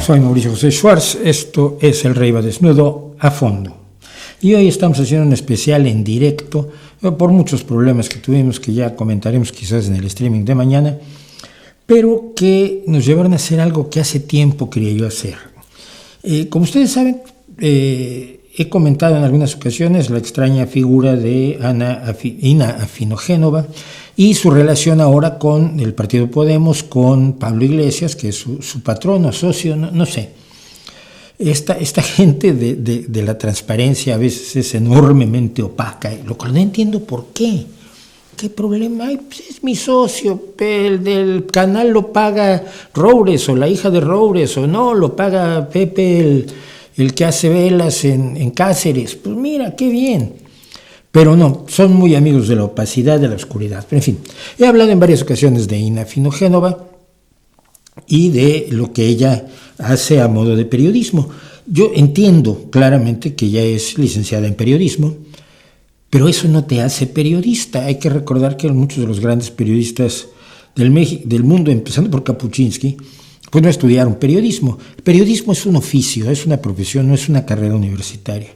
Soy Mauricio José Schwartz, esto es El Rey va Desnudo a fondo. Y hoy estamos haciendo un especial en directo, por muchos problemas que tuvimos, que ya comentaremos quizás en el streaming de mañana, pero que nos llevaron a hacer algo que hace tiempo quería yo hacer. Como ustedes saben, he comentado en algunas ocasiones la extraña figura de Ina Afinogénova y su relación ahora con el partido Podemos, con Pablo Iglesias, que es su patrono, socio, no sé. Esta gente de la transparencia a veces es enormemente opaca, lo cual no entiendo por qué. ¿Qué problema hay? Pues es mi socio, el del canal lo paga Roures o la hija de Roures, o no, lo paga Pepe, el que hace velas en Cáceres. Pues mira, qué bien. Pero no, son muy amigos de la opacidad, de la oscuridad. Pero en fin, he hablado en varias ocasiones de Ina Afinogénova y de lo que ella hace a modo de periodismo. Yo entiendo claramente que ella es licenciada en periodismo, pero eso no te hace periodista. Hay que recordar que muchos de los grandes periodistas del mundo, empezando por Kapuscinski, pues no estudiaron periodismo. El periodismo es un oficio, es una profesión, no es una carrera universitaria.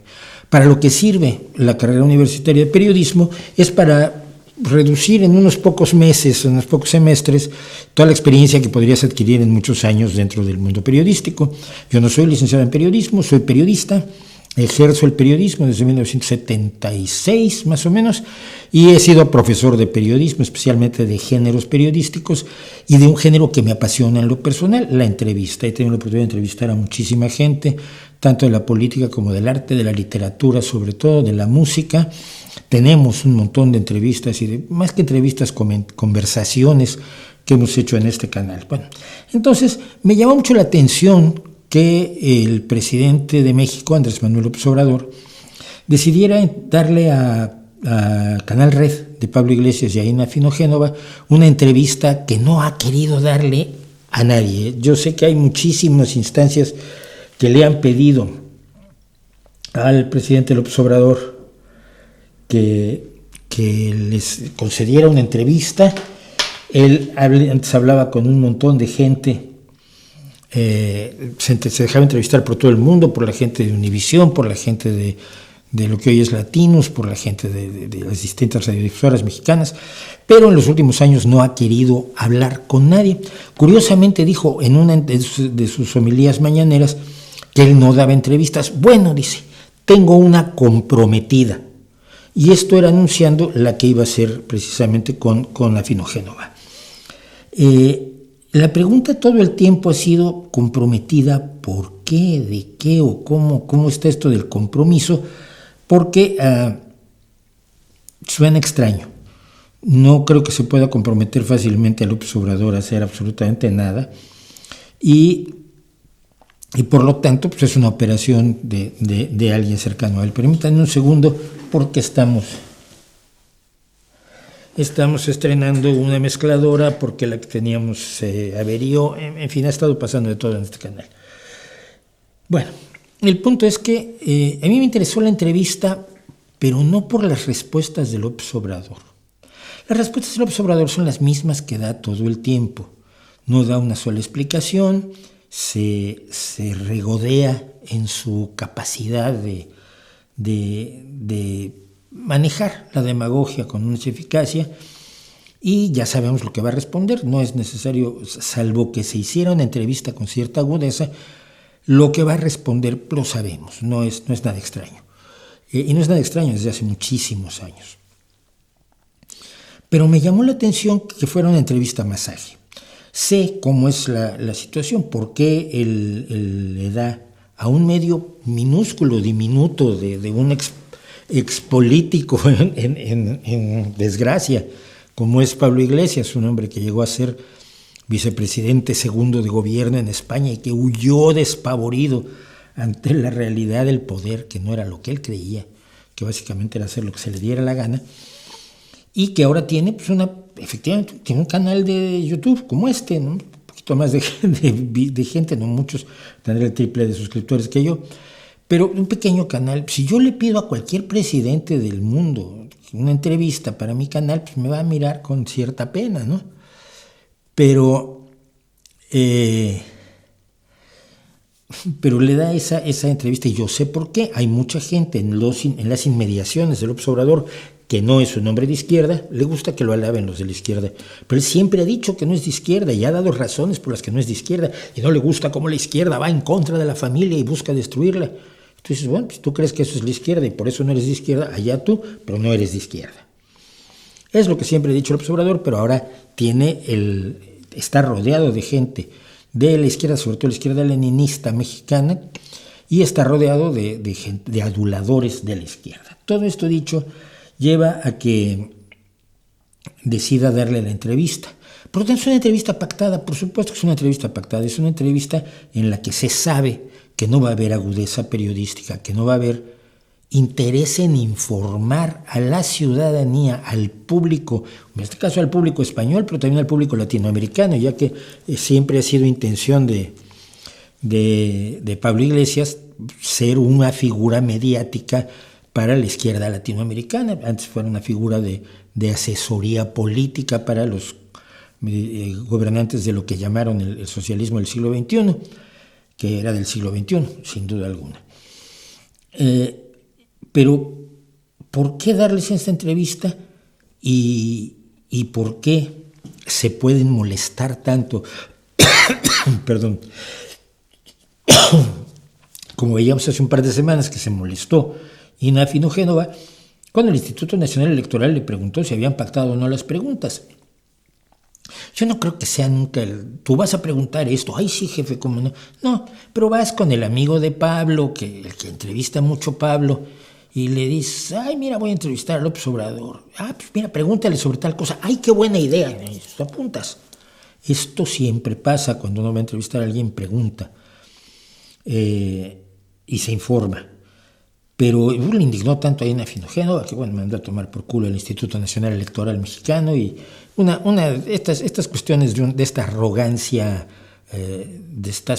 Para lo que sirve la carrera universitaria de periodismo es para reducir en unos pocos meses, en unos pocos semestres, toda la experiencia que podrías adquirir en muchos años dentro del mundo periodístico. Yo no soy licenciado en periodismo, soy periodista, ejerzo el periodismo desde 1976 más o menos, y he sido profesor de periodismo, especialmente de géneros periodísticos y de un género que me apasiona en lo personal, la entrevista. He tenido la oportunidad de entrevistar a muchísima gente, tanto de la política como del arte, de la literatura, sobre todo de la música. Tenemos un montón de entrevistas y más que entrevistas, conversaciones que hemos hecho en este canal. Bueno, entonces me llamó mucho la atención que el presidente de México, Andrés Manuel López Obrador, decidiera darle a Canal Red de Pablo Iglesias y a Ina Afinogénova una entrevista que no ha querido darle a nadie. Yo sé que hay muchísimas instancias que le han pedido al presidente López Obrador que les concediera una entrevista. Él antes hablaba con un montón de gente, se dejaba entrevistar por todo el mundo, por la gente de Univisión, por la gente de lo que hoy es Latinos, por la gente de las distintas radiodifusoras mexicanas, pero en los últimos años no ha querido hablar con nadie. Curiosamente dijo en una de sus homilías mañaneras que él no daba entrevistas. Bueno, dice, tengo una comprometida. Y esto era anunciando la que iba a ser precisamente con Afinogénova. La pregunta todo el tiempo ha sido comprometida, ¿por qué? ¿De qué? ¿O cómo está esto del compromiso? Porque suena extraño. No creo que se pueda comprometer fácilmente a López Obrador a hacer absolutamente nada. Y por lo tanto, pues es una operación de alguien cercano a él. Permítanme un segundo, porque estamos estrenando una mezcladora, porque la que teníamos se averió. En fin, ha estado pasando de todo en este canal. Bueno, el punto es que a mí me interesó la entrevista, pero no por las respuestas de López Obrador. Las respuestas de López Obrador son las mismas que da todo el tiempo. No da una sola explicación, se regodea en su capacidad de manejar la demagogia con mucha eficacia, y ya sabemos lo que va a responder. No es necesario, salvo que se hiciera una entrevista con cierta agudeza, lo que va a responder lo sabemos, no es nada extraño. Y no es nada extraño desde hace muchísimos años. Pero me llamó la atención que fuera una entrevista más ágil. Sé cómo es la situación, por qué él le da a un medio minúsculo, diminuto, de un expolítico en desgracia, como es Pablo Iglesias, un hombre que llegó a ser vicepresidente segundo de gobierno en España y que huyó despavorido ante la realidad del poder, que no era lo que él creía, que básicamente era hacer lo que se le diera la gana, y que ahora tiene pues efectivamente tiene un canal de YouTube como este, ¿no? Un poquito más de gente, no muchos, tendrá el triple de suscriptores que yo, pero un pequeño canal. Si yo le pido a cualquier presidente del mundo una entrevista para mi canal, pues me va a mirar con cierta pena, ¿no? Pero pero le da esa entrevista, y yo sé por qué. Hay mucha gente en las inmediaciones del López Obrador que no es un hombre de izquierda, le gusta que lo alaben los de la izquierda, pero él siempre ha dicho que no es de izquierda y ha dado razones por las que no es de izquierda, y no le gusta cómo la izquierda va en contra de la familia y busca destruirla. Entonces, bueno, pues tú crees que eso es la izquierda y por eso no eres de izquierda, allá tú, pero no eres de izquierda. Es lo que siempre ha dicho el Obrador, pero ahora está rodeado de gente de la izquierda, sobre todo la izquierda leninista mexicana, y está rodeado de aduladores de la izquierda. Todo esto dicho lleva a que decida darle la entrevista. Por lo tanto, es una entrevista pactada, por supuesto que es una entrevista pactada, es una entrevista en la que se sabe que no va a haber agudeza periodística, que no va a haber interés en informar a la ciudadanía, al público, en este caso al público español, pero también al público latinoamericano, ya que siempre ha sido intención de Pablo Iglesias ser una figura mediática para la izquierda latinoamericana. Antes fue una figura de asesoría política para los gobernantes de lo que llamaron el socialismo del siglo XXI, que era del siglo XXI, sin duda alguna. Pero, ¿por qué darles esta entrevista? ¿Y por qué se pueden molestar tanto? Perdón. Como veíamos hace un par de semanas que se molestó Ina Finogénova cuando el Instituto Nacional Electoral le preguntó si habían pactado o no las preguntas. Yo no creo que sea nunca tú vas a preguntar esto, ay sí jefe, ¿cómo no? No, pero vas con el amigo de Pablo, el que entrevista mucho Pablo, y le dices, ay mira, voy a entrevistar a López Obrador, pues mira, pregúntale sobre tal cosa, ay qué buena idea, y tú apuntas. Esto siempre pasa cuando uno va a entrevistar a alguien, pregunta y se informa. Pero le indignó tanto a Ina Finogénova que, bueno, me mandó a tomar por culo el Instituto Nacional Electoral Mexicano y estas cuestiones de esta arrogancia, de esta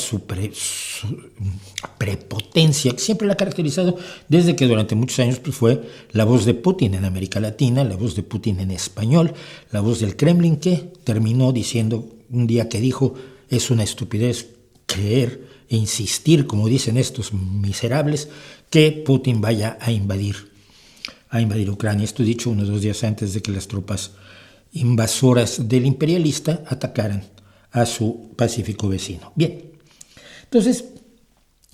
prepotencia que siempre la ha caracterizado desde que durante muchos años pues, fue la voz de Putin en América Latina, la voz de Putin en español, la voz del Kremlin, que terminó diciendo un día que dijo es una estupidez creer e insistir, como dicen estos miserables, que Putin vaya a invadir Ucrania. Esto dicho 1 o 2 días antes de que las tropas invasoras del imperialista atacaran a su pacífico vecino. Bien, entonces,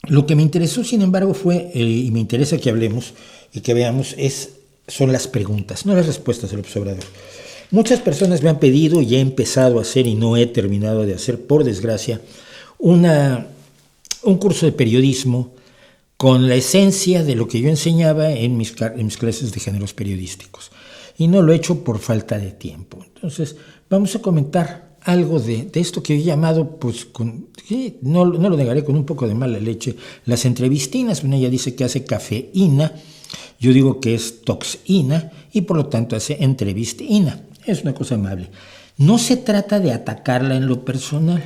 lo que me interesó, sin embargo, fue, y me interesa que hablemos y que veamos, son las preguntas, no las respuestas del observador. Muchas personas me han pedido, y he empezado a hacer y no he terminado de hacer, por desgracia, un curso de periodismo con la esencia de lo que yo enseñaba en mis clases de géneros periodísticos. Y no lo he hecho por falta de tiempo. Entonces, vamos a comentar algo de esto que he llamado, pues, no lo negaré, con un poco de mala leche, las entrevistinas. Bueno, ella dice que hace cafeína, yo digo que es toxina, y por lo tanto hace entrevistina. Es una cosa amable. No se trata de atacarla en lo personal.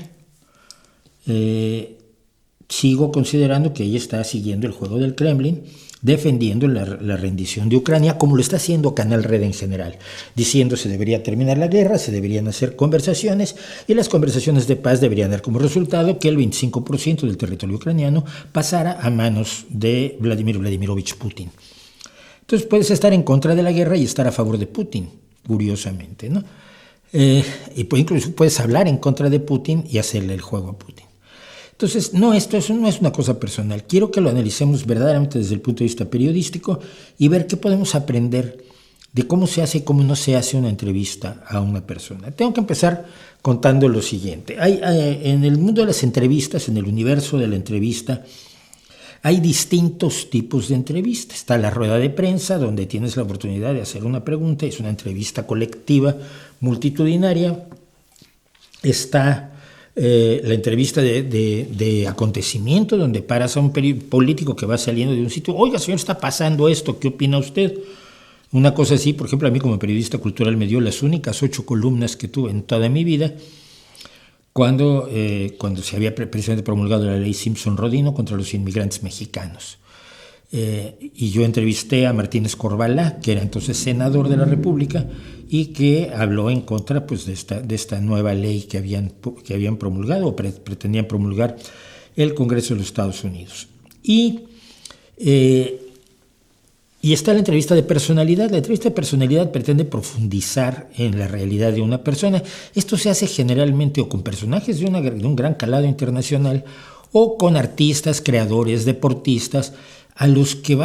Sigo considerando que ella está siguiendo el juego del Kremlin, defendiendo la rendición de Ucrania, como lo está haciendo Canal Red en general, diciendo se debería terminar la guerra, se deberían hacer conversaciones, y las conversaciones de paz deberían dar como resultado que el 25% del territorio ucraniano pasara a manos de Vladimir Vladimirovich Putin. Entonces puedes estar en contra de la guerra y estar a favor de Putin, curiosamente, ¿no? Y incluso puedes hablar en contra de Putin y hacerle el juego a Putin. Entonces, eso no es una cosa personal. Quiero que lo analicemos verdaderamente desde el punto de vista periodístico y ver qué podemos aprender de cómo se hace y cómo no se hace una entrevista a una persona. Tengo que empezar contando lo siguiente. En el mundo de las entrevistas, en el universo de la entrevista, hay distintos tipos de entrevistas. Está la rueda de prensa, donde tienes la oportunidad de hacer una pregunta, es una entrevista colectiva, multitudinaria. Está la entrevista de acontecimiento, donde paras a un político que va saliendo de un sitio, oiga señor, está pasando esto, ¿qué opina usted? Una cosa así, por ejemplo, a mí como periodista cultural me dio las únicas 8 columnas que tuve en toda mi vida, cuando se había precisamente promulgado la ley Simpson-Rodino contra los inmigrantes mexicanos. Y yo entrevisté a Martínez Corvalá, que era entonces senador de la República, y que habló en contra pues, de esta nueva ley que habían promulgado o pretendían promulgar el Congreso de los Estados Unidos. Y está la entrevista de personalidad. La entrevista de personalidad pretende profundizar en la realidad de una persona. Esto se hace generalmente o con personajes de un gran calado internacional o con artistas, creadores, deportistas, a los que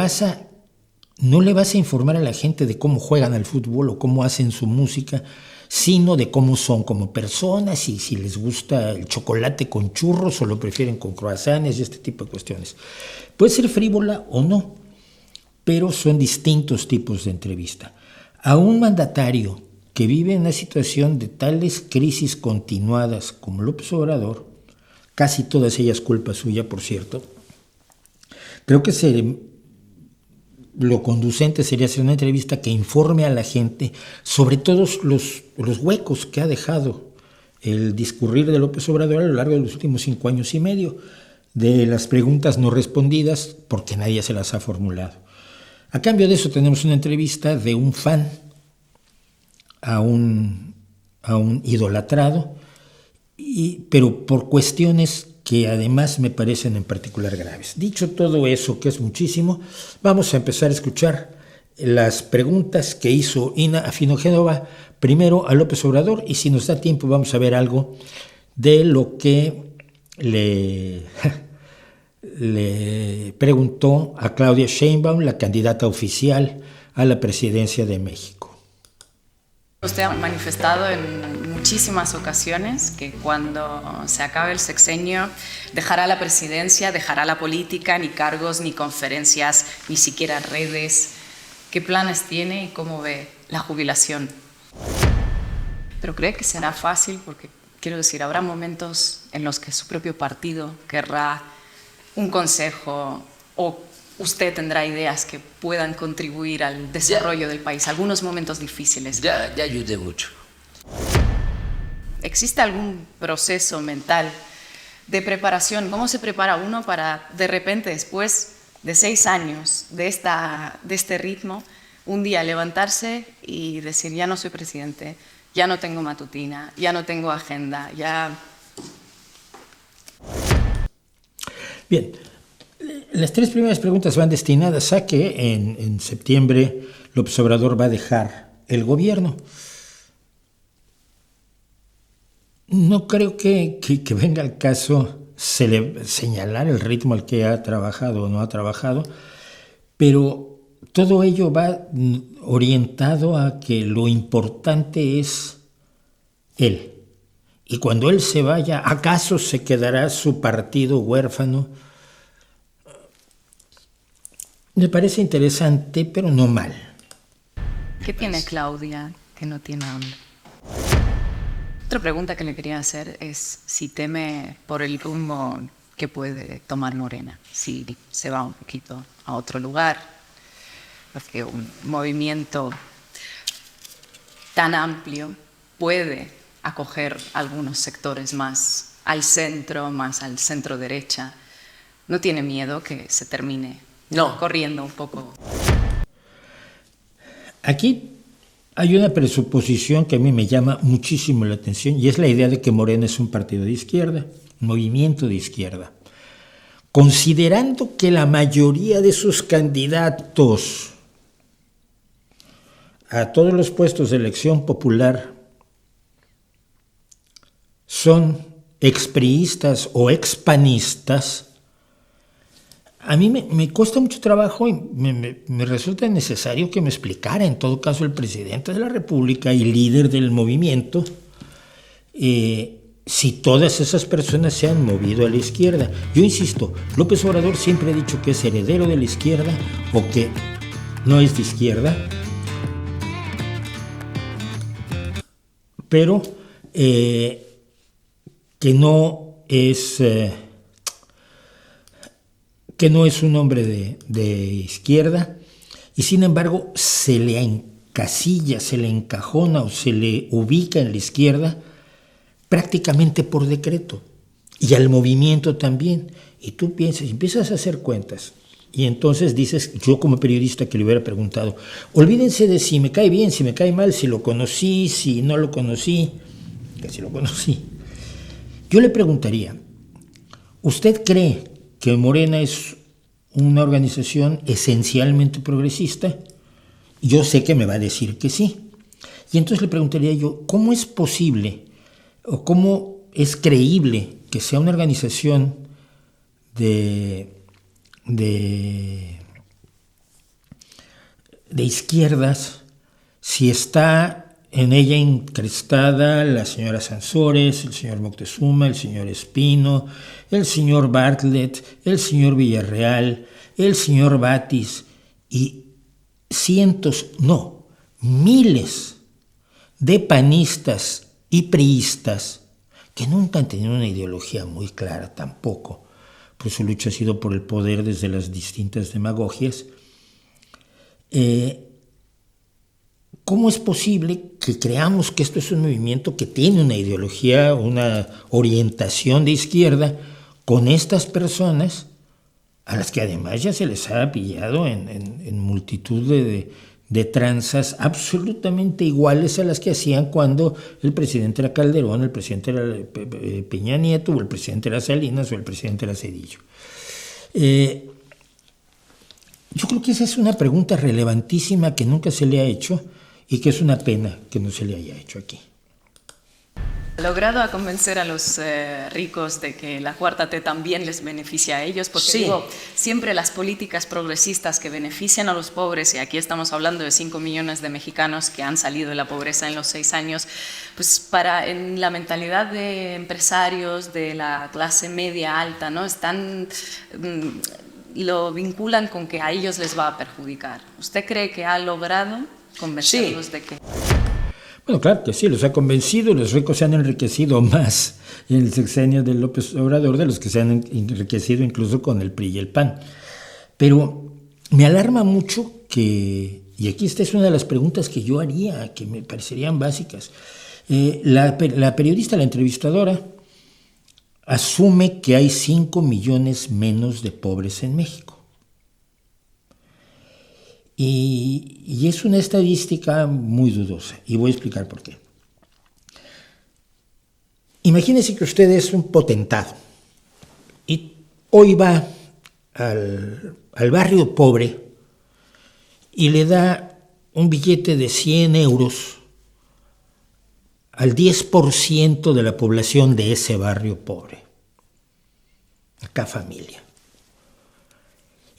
no le vas a informar a la gente de cómo juegan al fútbol o cómo hacen su música, sino de cómo son como personas y si les gusta el chocolate con churros o lo prefieren con croissants y este tipo de cuestiones. Puede ser frívola o no, pero son distintos tipos de entrevista. A un mandatario que vive en una situación de tales crisis continuadas como López Obrador, casi todas ellas culpa suya, por cierto, creo que lo conducente sería hacer una entrevista que informe a la gente sobre todos los huecos que ha dejado el discurrir de López Obrador a lo largo de los últimos 5 años y medio, de las preguntas no respondidas porque nadie se las ha formulado. A cambio de eso tenemos una entrevista de un fan a un idolatrado, pero por cuestiones que además me parecen en particular graves. Dicho todo eso, que es muchísimo, vamos a empezar a escuchar las preguntas que hizo Ina Afinogenova primero a López Obrador, y si nos da tiempo vamos a ver algo de lo que le preguntó a Claudia Sheinbaum, la candidata oficial a la presidencia de México. Usted ha manifestado en muchísimas ocasiones que cuando se acabe el sexenio dejará la presidencia, dejará la política, ni cargos, ni conferencias, ni siquiera redes. ¿Qué planes tiene y cómo ve la jubilación? Pero cree que será fácil porque, quiero decir, habrá momentos en los que su propio partido querrá un consejo o usted tendrá ideas que puedan contribuir al desarrollo del país, algunos momentos difíciles. Ya ayudé mucho. ¿Existe algún proceso mental de preparación? ¿Cómo se prepara uno para, de repente, después de 6 años de este ritmo, un día levantarse y decir, ya no soy presidente, ya no tengo matutina, ya no tengo agenda, ya... Bien, las 3 primeras preguntas van destinadas a que en septiembre López Obrador va a dejar el gobierno. No creo que venga al caso señalar el ritmo al que ha trabajado o no ha trabajado, pero todo ello va orientado a que lo importante es él. Y cuando él se vaya, ¿acaso se quedará su partido huérfano? Me parece interesante, pero no mal. ¿Qué tiene Claudia que no tiene AMLO? Otra pregunta que le quería hacer es si teme por el rumbo que puede tomar Morena, si se va un poquito a otro lugar, porque un movimiento tan amplio puede acoger algunos sectores más al centro derecha. ¿No tiene miedo que se termine corriendo un poco? Aquí hay una presuposición que a mí me llama muchísimo la atención y es la idea de que Morena es un partido de izquierda, un movimiento de izquierda. Considerando que la mayoría de sus candidatos a todos los puestos de elección popular son expriistas o expanistas, a mí me cuesta mucho trabajo y me resulta necesario que me explicara, en todo caso, el presidente de la República y líder del movimiento, si todas esas personas se han movido a la izquierda. Yo insisto, López Obrador siempre ha dicho que es heredero de la izquierda o que no es de izquierda, pero que no es un hombre de izquierda, y sin embargo se le encasilla, se le encajona o se le ubica en la izquierda prácticamente por decreto, y al movimiento también. Y tú empiezas a hacer cuentas, y entonces dices, yo como periodista que le hubiera preguntado, olvídense de si me cae bien, si me cae mal, si lo conocí, si no lo conocí, que si lo conocí. Yo le preguntaría, ¿Usted cree que Morena es una organización esencialmente progresista? Yo sé que me va a decir que sí. Y entonces le preguntaría yo, ¿cómo es posible o cómo es creíble que sea una organización de izquierdas si está en ella incrustada la señora Sansores, el señor Moctezuma, el señor Espino, el señor Bartlett, el señor Villarreal, el señor Batis y cientos, no, miles de panistas y priistas que nunca han tenido una ideología muy clara tampoco, pues su lucha ha sido por el poder desde las distintas demagogias. ¿Cómo es posible que creamos que esto es un movimiento que tiene una ideología, una orientación de izquierda con estas personas a las que además ya se les ha pillado en multitud de tranzas absolutamente iguales a las que hacían cuando el presidente era Calderón, el presidente era Peña Nieto, o el presidente era Salinas, o el presidente era Zedillo? Yo creo que esa es una pregunta relevantísima que nunca se le ha hecho y que es una pena que no se le haya hecho aquí. ¿Ha logrado a convencer a los ricos de que la cuarta T también les beneficia a ellos? Porque digo, siempre las políticas progresistas que benefician a los pobres, y aquí estamos hablando de 5 millones de mexicanos que han salido de la pobreza en los 6 años, pues en la mentalidad de empresarios de la clase media alta, ¿no? Lo vinculan con que a ellos les va a perjudicar. ¿Usted cree que ha logrado convencerlos de que...? Bueno, claro que sí, los ha convencido, los ricos se han enriquecido más en el sexenio de López Obrador de los que se han enriquecido incluso con el PRI y el PAN. Pero me alarma mucho que, y aquí esta es una de las preguntas que yo haría, que me parecerían básicas, la periodista, la entrevistadora, asume que hay 5 millones menos de pobres en México. Y es una estadística muy dudosa, y voy a explicar por qué. Imagínese que usted es un potentado y hoy va al barrio pobre y le da un billete de 100 euros al 10% de la población de ese barrio pobre, acá familia.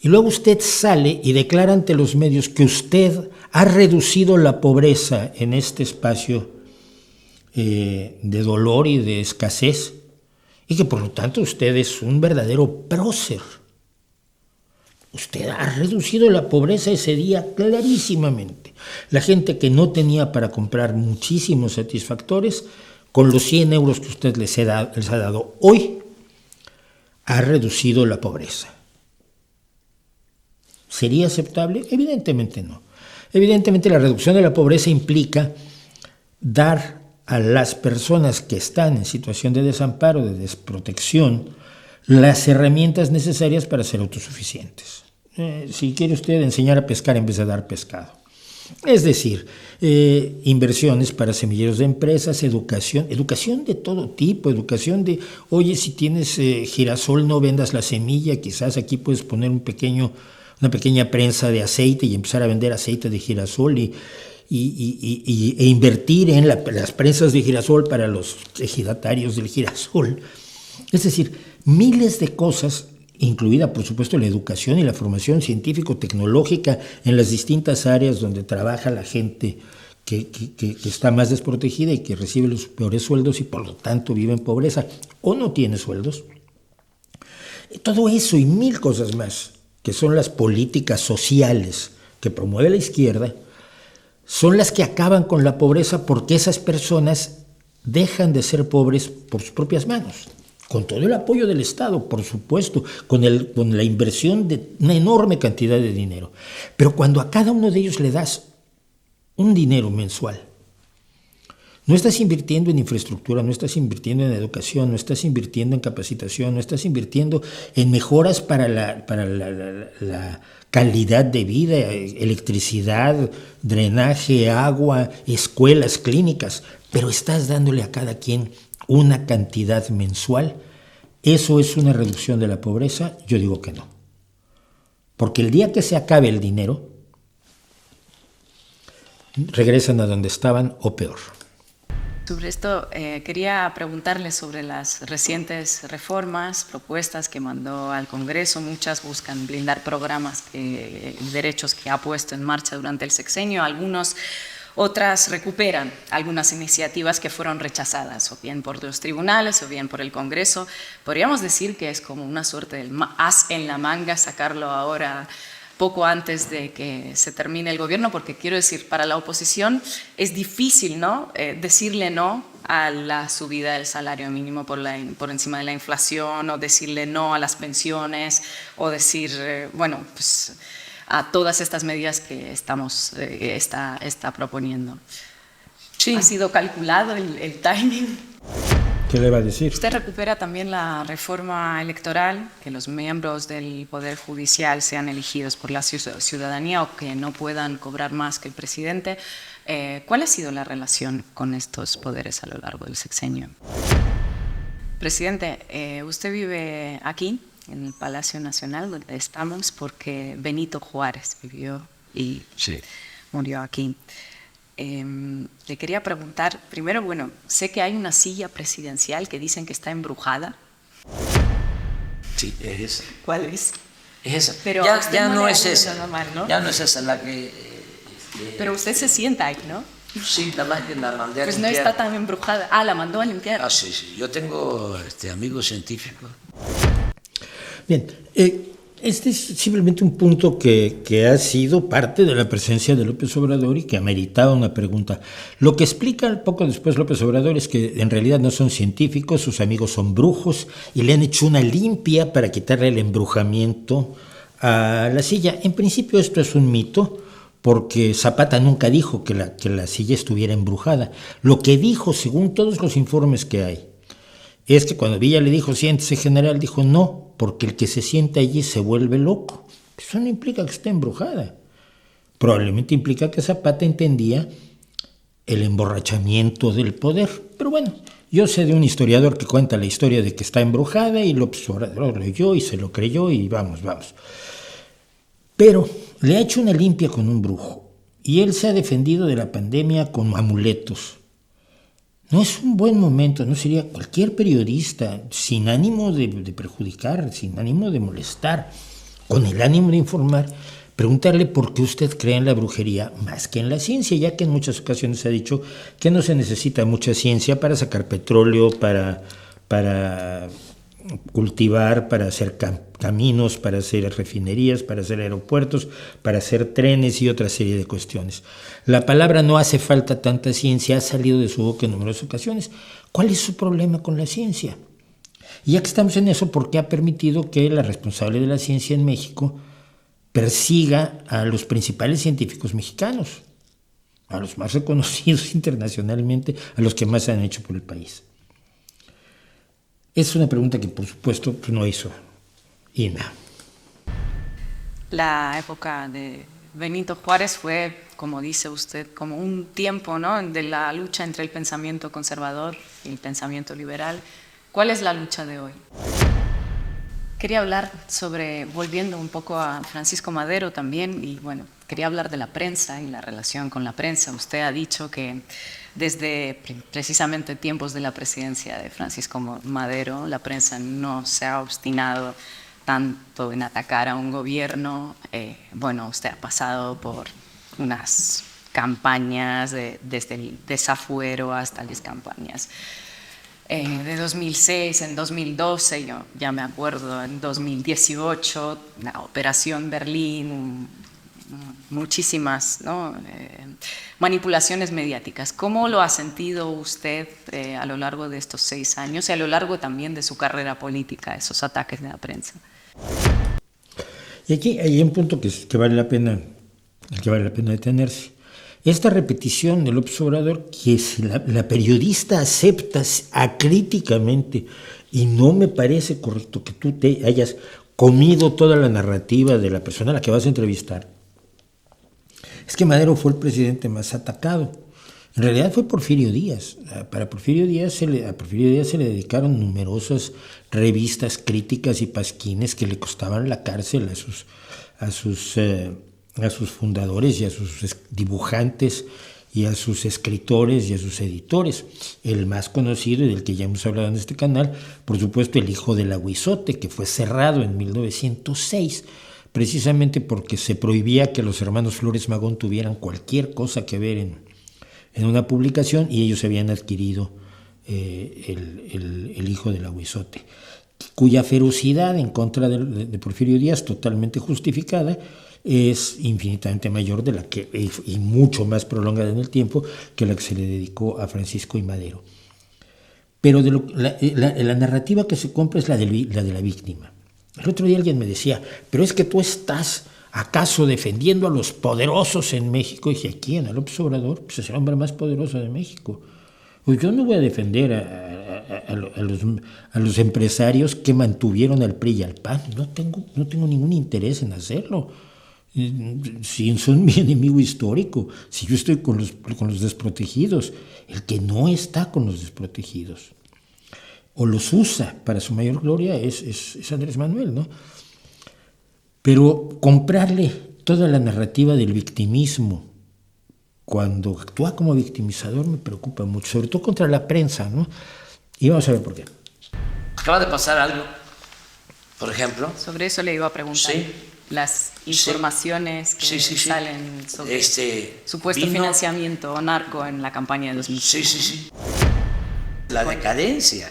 Y luego usted sale y declara ante los medios que usted ha reducido la pobreza en este espacio de dolor y de escasez, y que por lo tanto usted es un verdadero prócer. Usted ha reducido la pobreza ese día clarísimamente. La gente que no tenía para comprar muchísimos satisfactores, con los 100 euros que usted les ha dado hoy, ha reducido la pobreza. ¿Sería aceptable? Evidentemente no. Evidentemente la reducción de la pobreza implica dar a las personas que están en situación de desamparo, de desprotección, las herramientas necesarias para ser autosuficientes. Si quiere usted enseñar a pescar en vez de dar pescado. Es decir, inversiones para semilleros de empresas, educación de todo tipo, educación de, oye, si tienes girasol no vendas la semilla, quizás aquí puedes poner una pequeña prensa de aceite y empezar a vender aceite de girasol e invertir en las prensas de girasol para los ejidatarios del girasol. Es decir, miles de cosas, incluida por supuesto la educación y la formación científico-tecnológica en las distintas áreas donde trabaja la gente que está más desprotegida y que recibe los peores sueldos y por lo tanto vive en pobreza o no tiene sueldos. Todo eso y mil cosas más, que son las políticas sociales que promueve la izquierda, son las que acaban con la pobreza porque esas personas dejan de ser pobres por sus propias manos, con todo el apoyo del Estado, por supuesto, con la inversión de una enorme cantidad de dinero. Pero cuando a cada uno de ellos le das un dinero mensual, no estás invirtiendo en infraestructura, no estás invirtiendo en educación, no estás invirtiendo en capacitación, no estás invirtiendo en mejoras para la calidad de vida, electricidad, drenaje, agua, escuelas, clínicas, pero estás dándole a cada quien una cantidad mensual ¿Eso es una reducción de la pobreza? Yo digo que no. Porque el día que se acabe el dinero, regresan a donde estaban o peor. Sobre esto, quería preguntarle sobre las recientes reformas, propuestas que mandó al Congreso. Muchas buscan blindar programas y derechos que ha puesto en marcha durante el sexenio. Otras recuperan algunas iniciativas que fueron rechazadas, o bien por los tribunales o bien por el Congreso. Podríamos decir que es como una suerte de as en la manga sacarlo ahora, poco antes de que se termine el gobierno, porque quiero decir, para la oposición es difícil, ¿no? Decirle no a la subida del salario mínimo por encima de la inflación, o decirle no a las pensiones, o decir, bueno, pues a todas estas medidas que está proponiendo. Sí. ¿Ha sido calculado el timing? ¿Qué le va a decir? Usted recupera también la reforma electoral, que los miembros del Poder Judicial sean elegidos por la ciudadanía o que no puedan cobrar más que el presidente. ¿Cuál ha sido la relación con estos poderes a lo largo del sexenio? Presidente, usted vive aquí, en el Palacio Nacional, donde estamos, porque Benito Juárez vivió y murió aquí. Le quería preguntar, primero, bueno, sé que hay una silla presidencial que dicen que está embrujada. Sí, es esa. ¿Cuál es? Es esa. Pero ya no es esa. Normal, ¿no? Ya no es esa la que... Pero usted se sienta ahí, ¿no? Sí, la mandé a limpiar. Pues no está tan embrujada. Ah, la mandó a limpiar. Ah, sí. Yo tengo amigos científicos. Bien, este es simplemente un punto que ha sido parte de la presencia de López Obrador y que ameritaba una pregunta. Lo que explica poco después López Obrador es que en realidad no son científicos, sus amigos son brujos y le han hecho una limpia para quitarle el embrujamiento a la silla. En principio esto es un mito, porque Zapata nunca dijo que la silla estuviera embrujada. Lo que dijo, según todos los informes que hay, es que cuando Villa le dijo, siéntese general, dijo no, porque el que se sienta allí se vuelve loco. Eso no implica que esté embrujada. Probablemente implica que Zapata entendía el emborrachamiento del poder. Pero bueno, yo sé de un historiador que cuenta la historia de que está embrujada y López Obrador lo oyó y se lo creyó y vamos. Pero le ha hecho una limpia con un brujo y él se ha defendido de la pandemia con amuletos. No es un buen momento, no sería cualquier periodista, sin ánimo de perjudicar, sin ánimo de molestar, con el ánimo de informar, preguntarle por qué usted cree en la brujería más que en la ciencia, ya que en muchas ocasiones se ha dicho que no se necesita mucha ciencia para sacar petróleo, para cultivar, para hacer caminos, para hacer refinerías, para hacer aeropuertos, para hacer trenes y otra serie de cuestiones. La palabra no hace falta tanta ciencia ha salido de su boca en numerosas ocasiones. ¿Cuál es su problema con la ciencia? Y ya que estamos en eso, ¿por qué ha permitido que la responsable de la ciencia en México persiga a los principales científicos mexicanos, a los más reconocidos internacionalmente, a los que más han hecho por el país? Es una pregunta que, por supuesto, no hizo INA. La época de Benito Juárez fue, como dice usted, como un tiempo, ¿no?, de la lucha entre el pensamiento conservador y el pensamiento liberal. ¿Cuál es la lucha de hoy? Quería hablar sobre, volviendo un poco a Francisco Madero también, y bueno, quería hablar de la prensa y la relación con la prensa. Usted ha dicho que desde precisamente tiempos de la presidencia de Francisco Madero, la prensa no se ha obstinado tanto en atacar a un gobierno. Bueno, usted ha pasado por unas campañas desde el desafuero hasta las campañas de 2006, en 2012, yo ya me acuerdo, en 2018, la Operación Berlín, muchísimas, ¿no?, manipulaciones mediáticas. ¿Cómo lo ha sentido usted a lo largo de estos 6 años y a lo largo también de su carrera política, esos ataques de la prensa? Y aquí hay un punto que vale la pena detenerse. Esta repetición de López Obrador, que si la periodista acepta acríticamente, y no me parece correcto que tú te hayas comido toda la narrativa de la persona a la que vas a entrevistar, es que Madero fue el presidente más atacado. En realidad fue Porfirio Díaz. Para Porfirio Díaz a Porfirio Díaz se le dedicaron numerosas revistas críticas y pasquines que le costaban la cárcel a sus fundadores y a sus dibujantes y a sus escritores y a sus editores. El más conocido y del que ya hemos hablado en este canal, por supuesto, El hijo del aguizote, que fue cerrado en 1906, precisamente porque se prohibía que los hermanos Flores Magón tuvieran cualquier cosa que ver en una publicación, y ellos habían adquirido el hijo del aguizote, cuya ferocidad en contra de Porfirio Díaz, totalmente justificada, es infinitamente mayor de la que, y mucho más prolongada en el tiempo, que la que se le dedicó a Francisco I. Madero. Pero la narrativa que se compra es la de la víctima. El otro día alguien me decía, pero es que tú estás acaso defendiendo a los poderosos en México. Y dije, ¿a quién? ¿A López Obrador? Pues es el hombre más poderoso de México. Pues yo no voy a defender a los empresarios que mantuvieron al PRI y al PAN. No tengo ningún interés en hacerlo. Si son mi enemigo histórico, si yo estoy con los desprotegidos, el que no está con los desprotegidos o los usa para su mayor gloria es Andrés Manuel, ¿no? Pero comprarle toda la narrativa del victimismo cuando actúa como victimizador me preocupa mucho, sobre todo contra la prensa, ¿no? Y vamos a ver por qué. Acaba de pasar algo, por ejemplo. Sobre eso le iba a preguntar. Sí. Las informaciones que salen sobre supuesto vino, financiamiento narco en la campaña de 2005. Sí. La decadencia,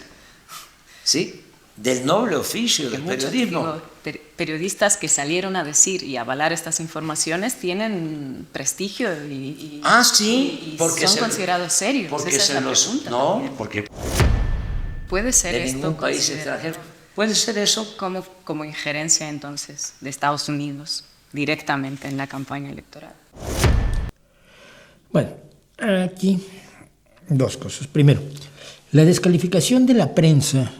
¿sí?, del noble oficio del periodismo. Periodistas que salieron a decir y avalar estas informaciones tienen prestigio y porque son considerados serios. Porque esa es la pregunta. No, también. porque puede ser de esto ningún país extranjero. ¿Puede ser eso? Como injerencia entonces de Estados Unidos directamente en la campaña electoral. Bueno, aquí dos cosas. Primero, la descalificación de la prensa.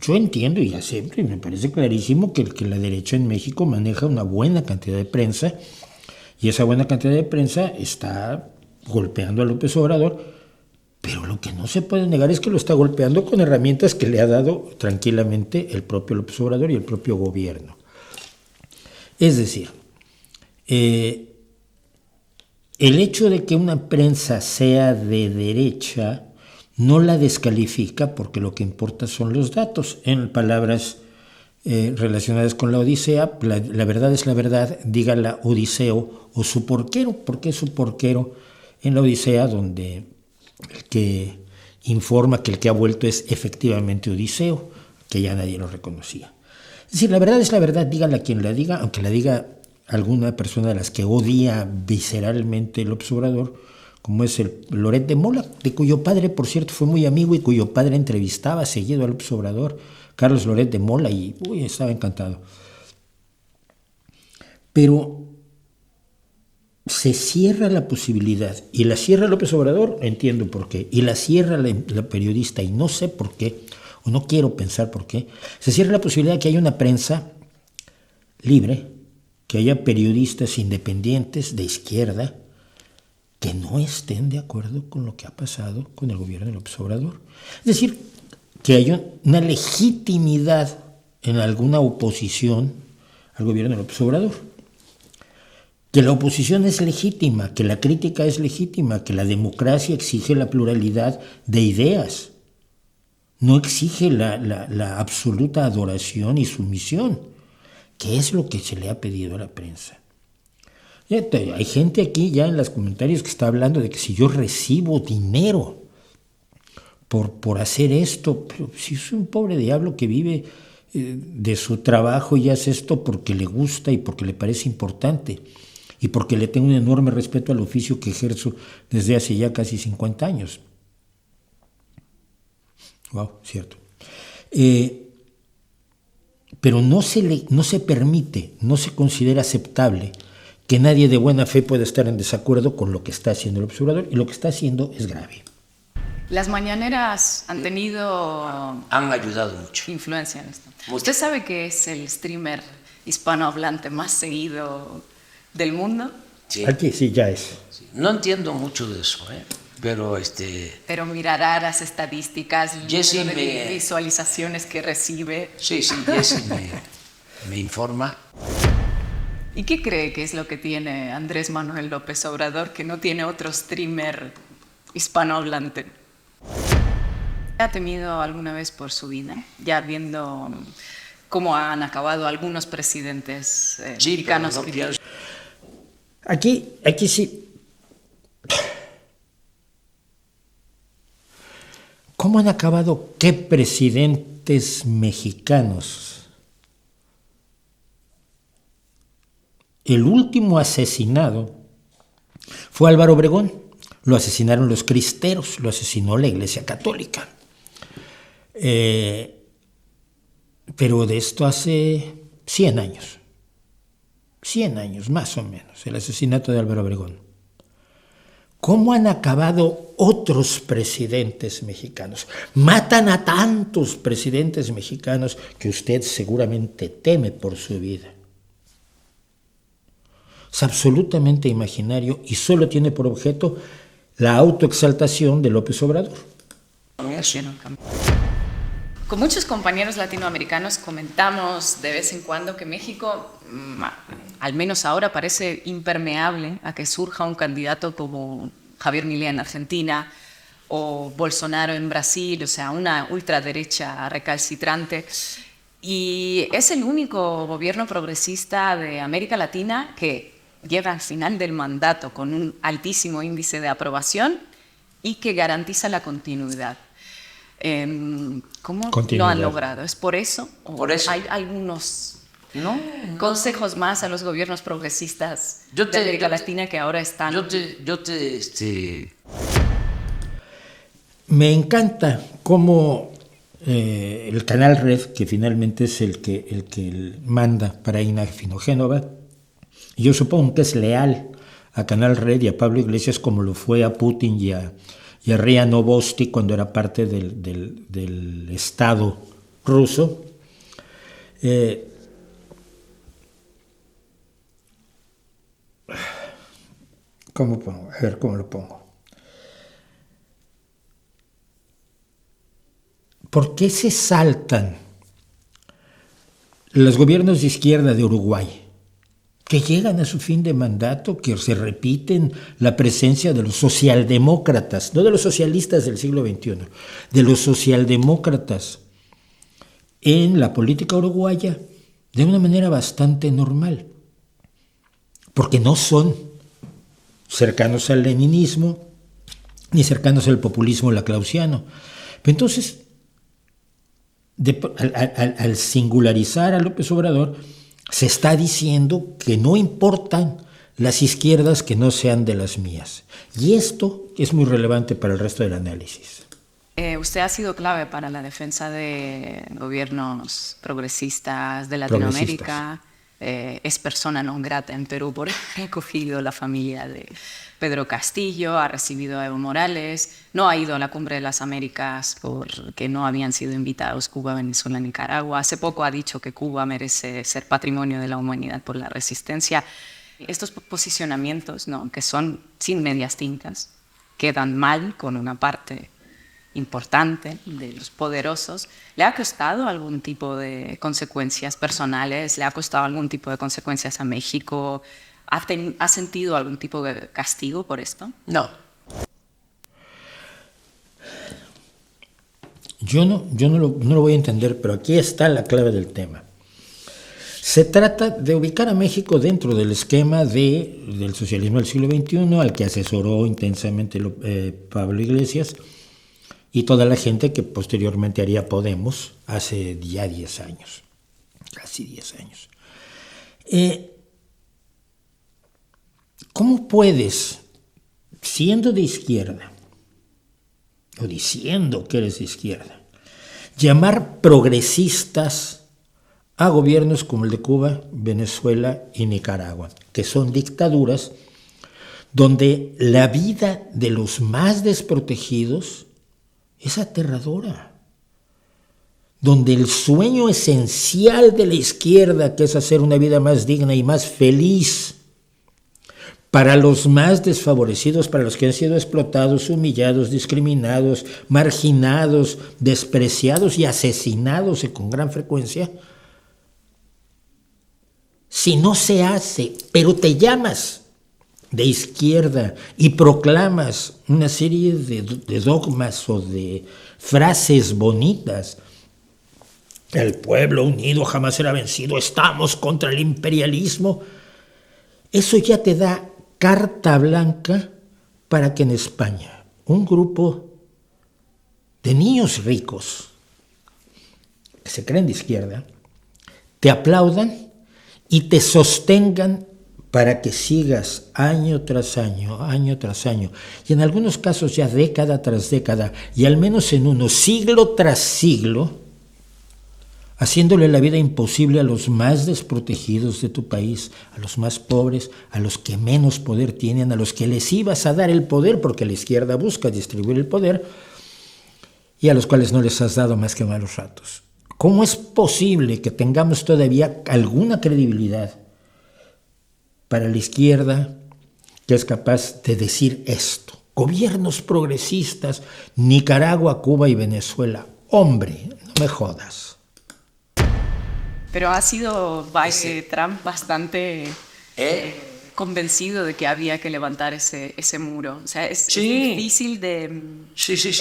Yo entiendo y acepto, y me parece clarísimo que la derecha en México maneja una buena cantidad de prensa, y esa buena cantidad de prensa está golpeando a López Obrador, pero lo que no se puede negar es que lo está golpeando con herramientas que le ha dado tranquilamente el propio López Obrador y el propio gobierno. Es decir, el hecho de que una prensa sea de derecha no la descalifica, porque lo que importa son los datos. En palabras relacionadas con la Odisea, la verdad es la verdad, dígala Odiseo o su porquero. ¿Por qué su porquero? En la Odisea, donde el que informa que el que ha vuelto es efectivamente Odiseo, que ya nadie lo reconocía. Es decir, la verdad es la verdad, dígala quien la diga, aunque la diga alguna persona de las que odia visceralmente López Obrador, como es el Loret de Mola, de cuyo padre, por cierto, fue muy amigo y cuyo padre entrevistaba seguido a López Obrador, Carlos Loret de Mola, y estaba encantado. Pero se cierra la posibilidad, y la cierra López Obrador, entiendo por qué, y la cierra la periodista, y no sé por qué, o no quiero pensar por qué, se cierra la posibilidad de que haya una prensa libre, que haya periodistas independientes de izquierda que no estén de acuerdo con lo que ha pasado con el gobierno de López Obrador. Es decir, que haya una legitimidad en alguna oposición al gobierno de López Obrador. Que la oposición es legítima, que la crítica es legítima, que la democracia exige la pluralidad de ideas, no exige la absoluta adoración y sumisión, que es lo que se le ha pedido a la prensa. Hay gente aquí ya en los comentarios que está hablando de que si yo recibo dinero por hacer esto, pero si es un pobre diablo que vive de su trabajo y hace esto porque le gusta y porque le parece importante y porque le tengo un enorme respeto al oficio que ejerzo desde hace ya casi 50 años. Wow, cierto. Pero no se permite, no se considera aceptable que nadie de buena fe pueda estar en desacuerdo con lo que está haciendo el observador, y lo que está haciendo es grave. Las mañaneras han tenido... Han ayudado mucho. Influencia en esto. Mucho. ¿Usted sabe que es el streamer hispanohablante más seguido del mundo? Sí. Aquí sí, ya es. Sí. No entiendo mucho de eso, Pero Pero mirará las estadísticas, el Jessy número de visualizaciones que recibe. sí, Jessy me informa. ¿Y qué cree que es lo que tiene Andrés Manuel López Obrador que no tiene otro streamer hispanohablante? ¿Ha temido alguna vez por su vida? Ya viendo cómo han acabado algunos presidentes mexicanos. No pienso. Aquí sí. ¿Cómo han acabado qué presidentes mexicanos? El último asesinado fue Álvaro Obregón. Lo asesinaron los cristeros, lo asesinó la Iglesia Católica. Pero de esto hace 100 años. 100 años, más o menos, el asesinato de Álvaro Obregón. ¿Cómo han acabado otros presidentes mexicanos? Matan a tantos presidentes mexicanos que usted seguramente teme por su vida. Es absolutamente imaginario y solo tiene por objeto la autoexaltación de López Obrador. Con muchos compañeros latinoamericanos comentamos de vez en cuando que México, al menos ahora, parece impermeable a que surja un candidato como Javier Milei en Argentina o Bolsonaro en Brasil, o sea, una ultraderecha recalcitrante. Y es el único gobierno progresista de América Latina que llega al final del mandato con un altísimo índice de aprobación y que garantiza la continuidad. ¿Cómo lo han logrado? ¿Es por eso? Por eso. ¿Hay algunos consejos más a los gobiernos progresistas de América Latina que ahora están? Me encanta cómo el canal Red, que finalmente es el que manda para Ina Finogénova, yo supongo que es leal a Canal Red y a Pablo Iglesias como lo fue a Putin y a RIA Novosti cuando era parte del Estado ruso. ¿Cómo pongo? A ver, ¿cómo lo pongo? ¿Por qué se saltan los gobiernos de izquierda de Uruguay, que llegan a su fin de mandato, que se repiten la presencia de los socialdemócratas, no de los socialistas del siglo XXI, de los socialdemócratas en la política uruguaya de una manera bastante normal? Porque no son cercanos al leninismo ni cercanos al populismo laclausiano. Pero entonces, al singularizar a López Obrador, se está diciendo que no importan las izquierdas que no sean de las mías. Y esto es muy relevante para el resto del análisis. Usted ha sido clave para la defensa de gobiernos progresistas de Latinoamérica. Es persona non grata en Perú por ha acogido la familia de Pedro Castillo, ha recibido a Evo Morales, no ha ido a la Cumbre de las Américas porque no habían sido invitados Cuba, Venezuela, Nicaragua. Hace poco ha dicho que Cuba merece ser patrimonio de la humanidad por la resistencia. Estos posicionamientos, ¿no?, que son sin medias tintas, quedan mal con una parte importante de los poderosos. ¿Le ha costado algún tipo de consecuencias personales? ¿Le ha costado algún tipo de consecuencias a México? ¿Ha sentido algún tipo de castigo por esto? No. Yo no lo voy a entender, pero aquí está la clave del tema. Se trata de ubicar a México dentro del esquema del socialismo del siglo XXI, al que asesoró intensamente Pablo Iglesias y toda la gente que posteriormente haría Podemos hace ya 10 años, casi 10 años. ¿Cómo puedes, siendo de izquierda, o diciendo que eres de izquierda, llamar progresistas a gobiernos como el de Cuba, Venezuela y Nicaragua, que son dictaduras donde la vida de los más desprotegidos es aterradora, donde el sueño esencial de la izquierda, que es hacer una vida más digna y más feliz, para los más desfavorecidos, para los que han sido explotados, humillados, discriminados, marginados, despreciados y asesinados con gran frecuencia. Si no se hace, pero te llamas de izquierda y proclamas una serie de dogmas o de frases bonitas, el pueblo unido jamás será vencido, estamos contra el imperialismo, eso ya te da carta blanca para que en España un grupo de niños ricos que se creen de izquierda te aplaudan y te sostengan para que sigas año tras año, y en algunos casos ya década tras década, y al menos en uno siglo tras siglo, haciéndole la vida imposible a los más desprotegidos de tu país, a los más pobres, a los que menos poder tienen, a los que les ibas a dar el poder, porque la izquierda busca distribuir el poder, y a los cuales no les has dado más que malos ratos. ¿Cómo es posible que tengamos todavía alguna credibilidad para la izquierda que es capaz de decir esto? Gobiernos progresistas, Nicaragua, Cuba y Venezuela. Hombre, no me jodas. Pero ha sido Trump bastante convencido de que había que levantar ese muro. O sea, es difícil de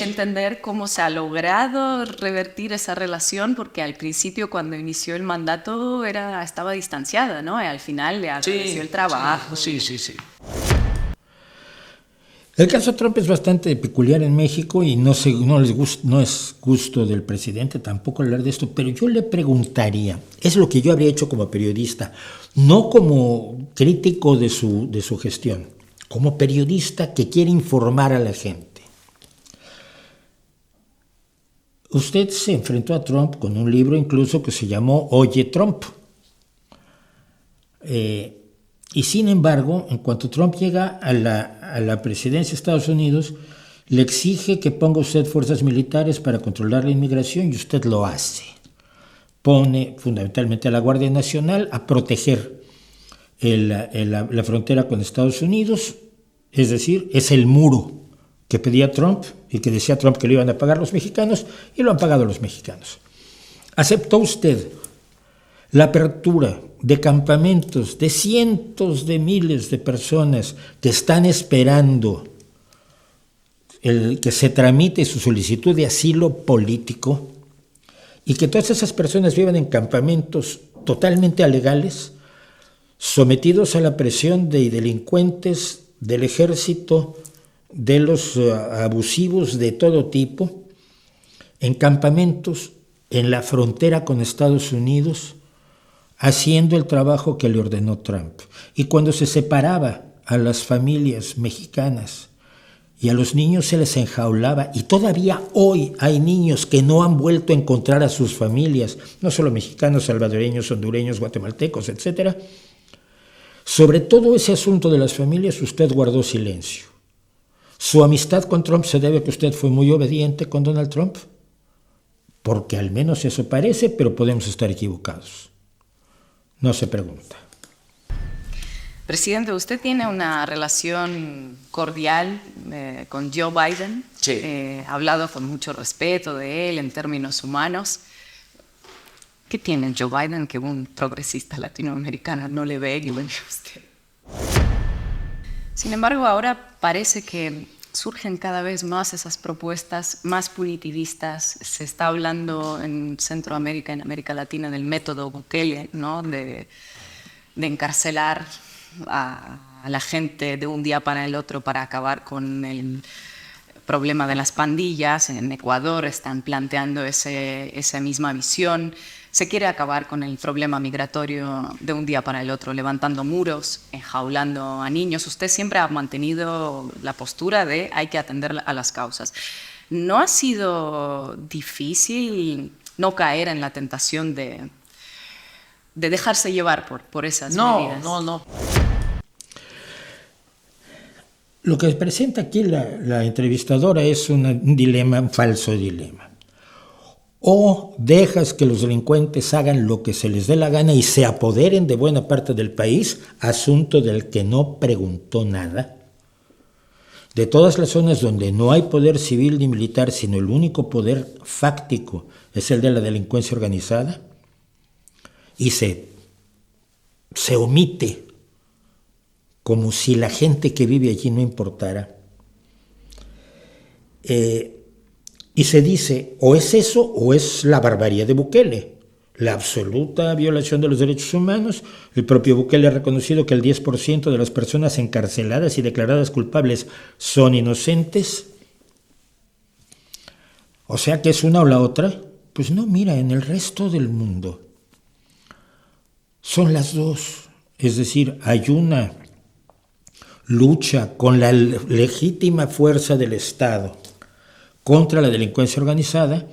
entender cómo se ha logrado revertir esa relación, porque al principio, cuando inició el mandato, estaba distanciada, ¿no? Y al final le agradeció el trabajo. Sí. El caso Trump es bastante peculiar en México y no es gusto del presidente tampoco hablar de esto, pero yo le preguntaría, es lo que yo habría hecho como periodista, no como crítico de su gestión, como periodista que quiere informar a la gente. Usted se enfrentó a Trump con un libro incluso que se llamó Oye Trump. Y sin embargo, en cuanto Trump llega a la presidencia de Estados Unidos, le exige que ponga usted fuerzas militares para controlar la inmigración y usted lo hace. Pone fundamentalmente a la Guardia Nacional a proteger la frontera con Estados Unidos, es decir, es el muro que pedía Trump y que decía Trump que lo iban a pagar los mexicanos y lo han pagado los mexicanos. ¿Aceptó usted la apertura de campamentos de cientos de miles de personas que están esperando que se tramite su solicitud de asilo político y que todas esas personas vivan en campamentos totalmente alegales, sometidos a la presión de delincuentes, del ejército, de los abusivos de todo tipo, en campamentos en la frontera con Estados Unidos, haciendo el trabajo que le ordenó Trump? Y cuando se separaba a las familias mexicanas y a los niños se les enjaulaba, y todavía hoy hay niños que no han vuelto a encontrar a sus familias, no solo mexicanos, salvadoreños, hondureños, guatemaltecos, etc. Sobre todo ese asunto de las familias usted guardó silencio. ¿Su amistad con Trump se debe a que usted fue muy obediente con Donald Trump? Porque al menos eso parece, pero podemos estar equivocados. No se pregunta. Presidente, usted tiene una relación cordial con Joe Biden. Sí. Ha hablado con mucho respeto de él en términos humanos. ¿Qué tiene Joe Biden que un progresista latinoamericano no le ve y lo ve a usted? Sin embargo, ahora parece que surgen cada vez más esas propuestas más punitivistas. Se está hablando en Centroamérica, en América Latina, del método Bukele, ¿no? de encarcelar a la gente de un día para el otro para acabar con el problema de las pandillas. En Ecuador están planteando esa misma visión. Se quiere acabar con el problema migratorio de un día para el otro, levantando muros, enjaulando a niños. Usted siempre ha mantenido la postura de hay que atender a las causas. ¿No ha sido difícil no caer en la tentación de dejarse llevar por esas medidas? No. Lo que presenta aquí la entrevistadora es un dilema, un falso dilema. o dejas que los delincuentes hagan lo que se les dé la gana y se apoderen de buena parte del país, asunto del que no preguntó nada. De todas las zonas donde no hay poder civil ni militar, sino el único poder fáctico es el de la delincuencia organizada, y se omite como si la gente que vive allí no importara. Y se dice, o es eso o es la barbarie de Bukele, la absoluta violación de los derechos humanos. El propio Bukele ha reconocido que el 10% de las personas encarceladas y declaradas culpables son inocentes. O sea que es una o la otra. Pues no, mira, en el resto del mundo son las dos. Es decir, hay una lucha con la legítima fuerza del Estado contra la delincuencia organizada,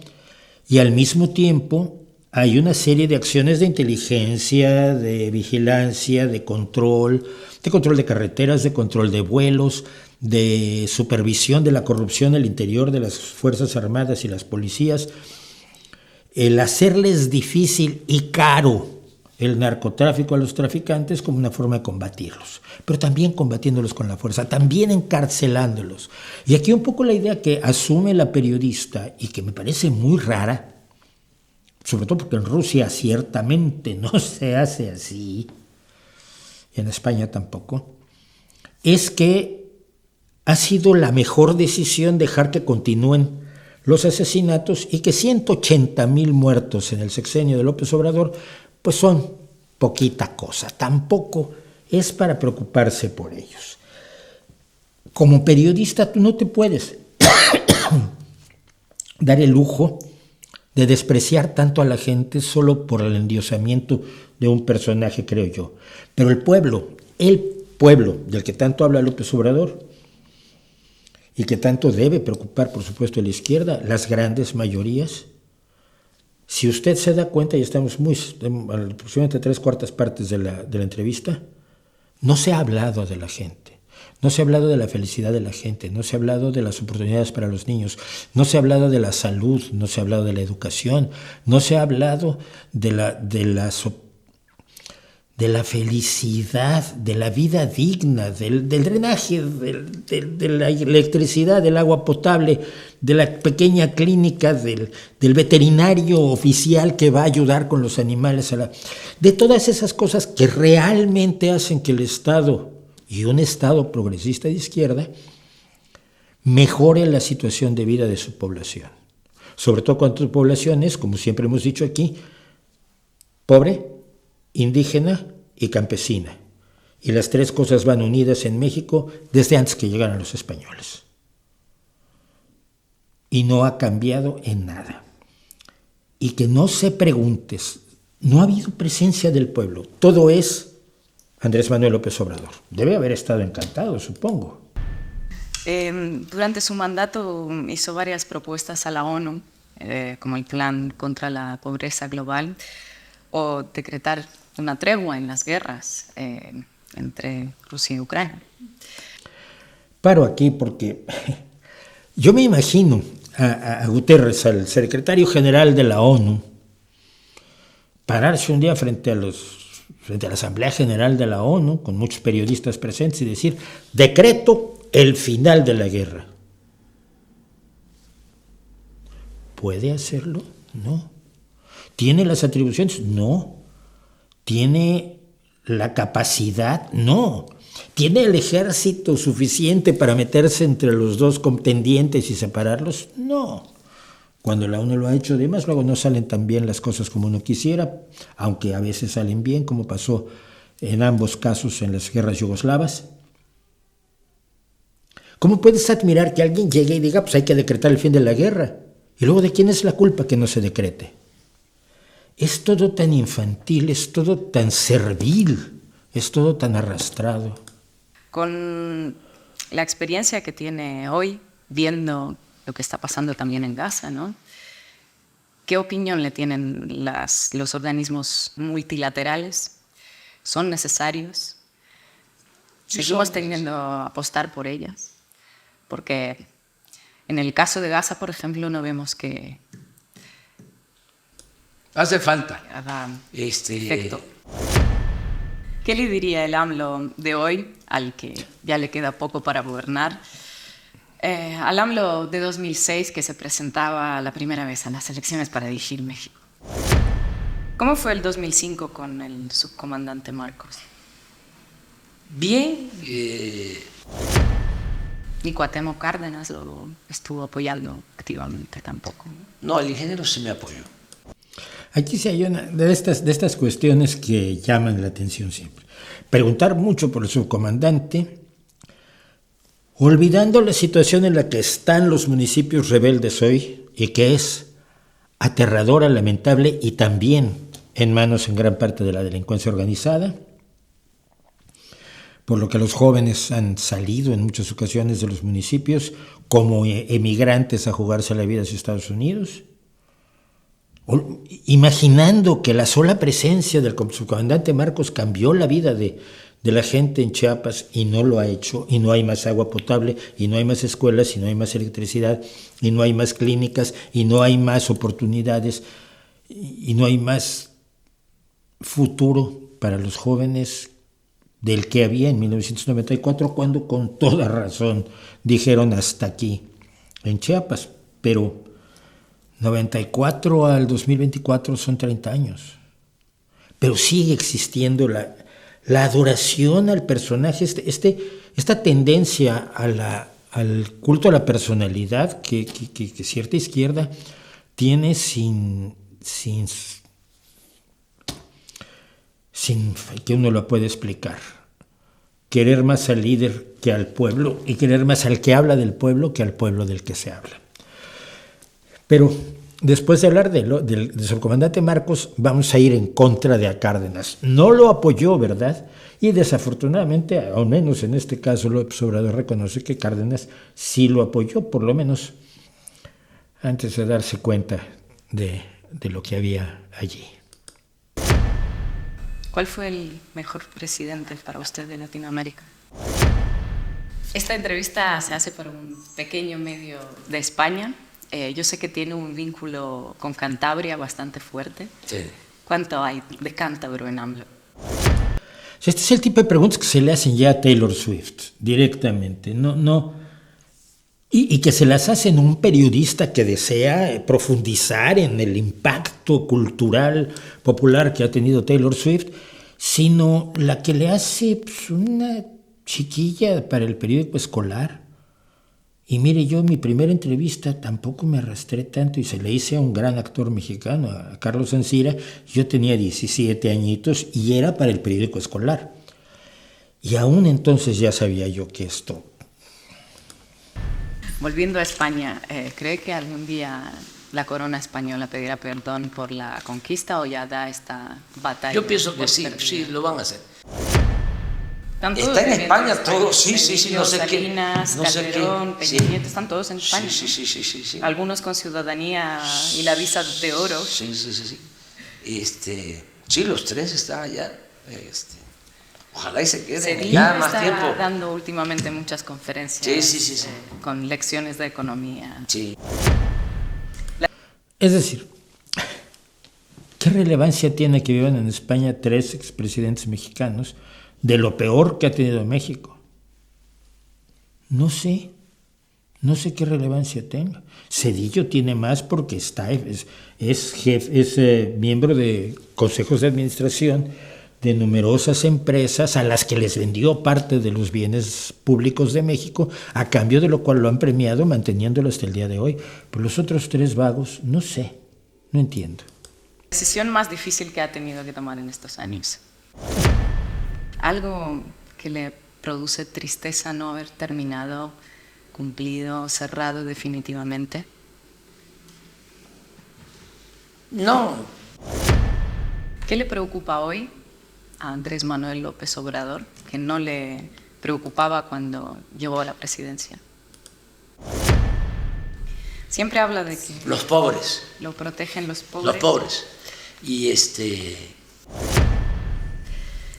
y al mismo tiempo hay una serie de acciones de inteligencia, de vigilancia, de control de carreteras, de control de vuelos, de supervisión de la corrupción al interior de las Fuerzas Armadas y las policías, el hacerles difícil y caro el narcotráfico a los traficantes como una forma de combatirlos, pero también combatiéndolos con la fuerza, también encarcelándolos. Y aquí un poco la idea que asume la periodista y que me parece muy rara, sobre todo porque en Rusia ciertamente no se hace así, y en España tampoco, es que ha sido la mejor decisión dejar que continúen los asesinatos y que 180,000 muertos en el sexenio de López Obrador pues son poquita cosa, tampoco es para preocuparse por ellos. Como periodista tú no te puedes dar el lujo de despreciar tanto a la gente solo por el endiosamiento de un personaje, creo yo. Pero el pueblo del que tanto habla López Obrador y que tanto debe preocupar, por supuesto, a la izquierda, las grandes mayorías. Si usted se da cuenta, y estamos aproximadamente 3/4 partes de la entrevista, no se ha hablado de la gente, no se ha hablado de la felicidad de la gente, no se ha hablado de las oportunidades para los niños, no se ha hablado de la salud, no se ha hablado de la educación, no se ha hablado de la felicidad, de la vida digna, del drenaje, de la electricidad, del agua potable, de la pequeña clínica, del veterinario oficial que va a ayudar con los animales, de todas esas cosas que realmente hacen que el Estado, y un Estado progresista de izquierda, mejore la situación de vida de su población. Sobre todo cuando tu población es, como siempre hemos dicho aquí, pobre, indígena y campesina. Y las tres cosas van unidas en México desde antes que llegaran los españoles. Y no ha cambiado en nada. Y que no se preguntes, no ha habido presencia del pueblo. Todo es Andrés Manuel López Obrador. Debe haber estado encantado, supongo. Durante su mandato hizo varias propuestas a la ONU, como el Plan contra la Pobreza Global, o decretar una tregua en las guerras entre Rusia y Ucrania. Paro aquí porque yo me imagino a Guterres, al secretario general de la ONU, pararse un día frente a la Asamblea General de la ONU, con muchos periodistas presentes, y decir: decreto el final de la guerra. ¿Puede hacerlo? No. ¿Tiene las atribuciones? No. ¿Tiene la capacidad? No. ¿Tiene el ejército suficiente para meterse entre los dos contendientes y separarlos? No. Cuando la ONU lo ha hecho, además, luego no salen tan bien las cosas como uno quisiera, aunque a veces salen bien, como pasó en ambos casos en las guerras yugoslavas. ¿Cómo puedes admirar que alguien llegue y diga, pues hay que decretar el fin de la guerra? Y luego, ¿de quién es la culpa que no se decrete? Es todo tan infantil, es todo tan servil, es todo tan arrastrado. Con la experiencia que tiene hoy, viendo lo que está pasando también en Gaza, ¿no? ¿Qué opinión le tienen los organismos multilaterales? ¿Son necesarios? ¿Seguimos teniendo a apostar por ellas? Porque en el caso de Gaza, por ejemplo, no vemos que Hace falta. Haga efecto. ¿Qué le diría el AMLO de hoy, al que ya le queda poco para gobernar? Al AMLO de 2006, que se presentaba la primera vez a las elecciones para dirigir México. ¿Cómo fue el 2005 con el subcomandante Marcos? Bien. Y Cuauhtémoc Cárdenas lo estuvo apoyando activamente tampoco. No, el ingeniero sí me apoyó. Aquí sí hay una de estas cuestiones que llaman la atención siempre. Preguntar mucho por el subcomandante, olvidando la situación en la que están los municipios rebeldes hoy y que es aterradora, lamentable y también en manos en gran parte de la delincuencia organizada, por lo que los jóvenes han salido en muchas ocasiones de los municipios como emigrantes a jugarse la vida hacia Estados Unidos, imaginando que la sola presencia del subcomandante Marcos cambió la vida de la gente en Chiapas, y no lo ha hecho, y no hay más agua potable, y no hay más escuelas, y no hay más electricidad, y no hay más clínicas, y no hay más oportunidades, y no hay más futuro para los jóvenes del que había en 1994, cuando con toda razón dijeron hasta aquí en Chiapas. Pero 94 al 2024 son 30 años. Pero sigue existiendo la adoración al personaje, esta tendencia al culto a la personalidad que cierta izquierda tiene sin que uno lo puede explicar. Querer más al líder que al pueblo, y querer más al que habla del pueblo que al pueblo del que se habla. Pero después de hablar del subcomandante Marcos, vamos a ir en contra de Cárdenas. No lo apoyó, ¿verdad? Y desafortunadamente, al menos en este caso, López Obrador reconoce que Cárdenas sí lo apoyó, por lo menos antes de darse cuenta de lo que había allí. ¿Cuál fue el mejor presidente para usted de Latinoamérica? Esta entrevista se hace por un pequeño medio de España. Yo sé que tiene un vínculo con Cantabria bastante fuerte. Sí. ¿Cuánto hay de cántabro en AMLO? Este es el tipo de preguntas que se le hacen ya a Taylor Swift directamente. Y que se las hace un periodista que desea profundizar en el impacto cultural popular que ha tenido Taylor Swift, sino la que le hace una chiquilla para el periódico escolar. Y mire, yo mi primera entrevista tampoco me arrastré tanto, y se le hice a un gran actor mexicano, a Carlos Ancira. Yo tenía 17 añitos y era para el periódico escolar. Y aún entonces ya sabía yo que esto... Volviendo a España, ¿cree que algún día la corona española pedirá perdón por la conquista, o ya da esta batalla? Yo pienso que sí, lo van a hacer. Está en España todos, sí, no sé qué. Salinas, Calderón, Peña Nieto, están todos en España. Sí. Algunos con ciudadanía y la visa de oro. Sí. Sí, los tres están allá. Ojalá y se queden allá más tiempo. Está dando últimamente muchas conferencias. Sí. Con lecciones de economía. Sí. Es decir, ¿qué relevancia tiene que vivan en España 3 expresidentes mexicanos de lo peor que ha tenido México? No sé qué relevancia tenga. Zedillo tiene más porque es miembro de consejos de administración de numerosas empresas a las que les vendió parte de los bienes públicos de México, a cambio de lo cual lo han premiado manteniéndolo hasta el día de hoy. Pero los otros 3 vagos, no sé, no entiendo. La decisión más difícil que ha tenido que tomar en estos años. Algo que le produce tristeza no haber terminado, cumplido, cerrado definitivamente. No. ¿Qué le preocupa hoy a Andrés Manuel López Obrador que no le preocupaba cuando llegó a la presidencia? Siempre habla de que los pobres. Lo protegen los pobres. Los pobres. Y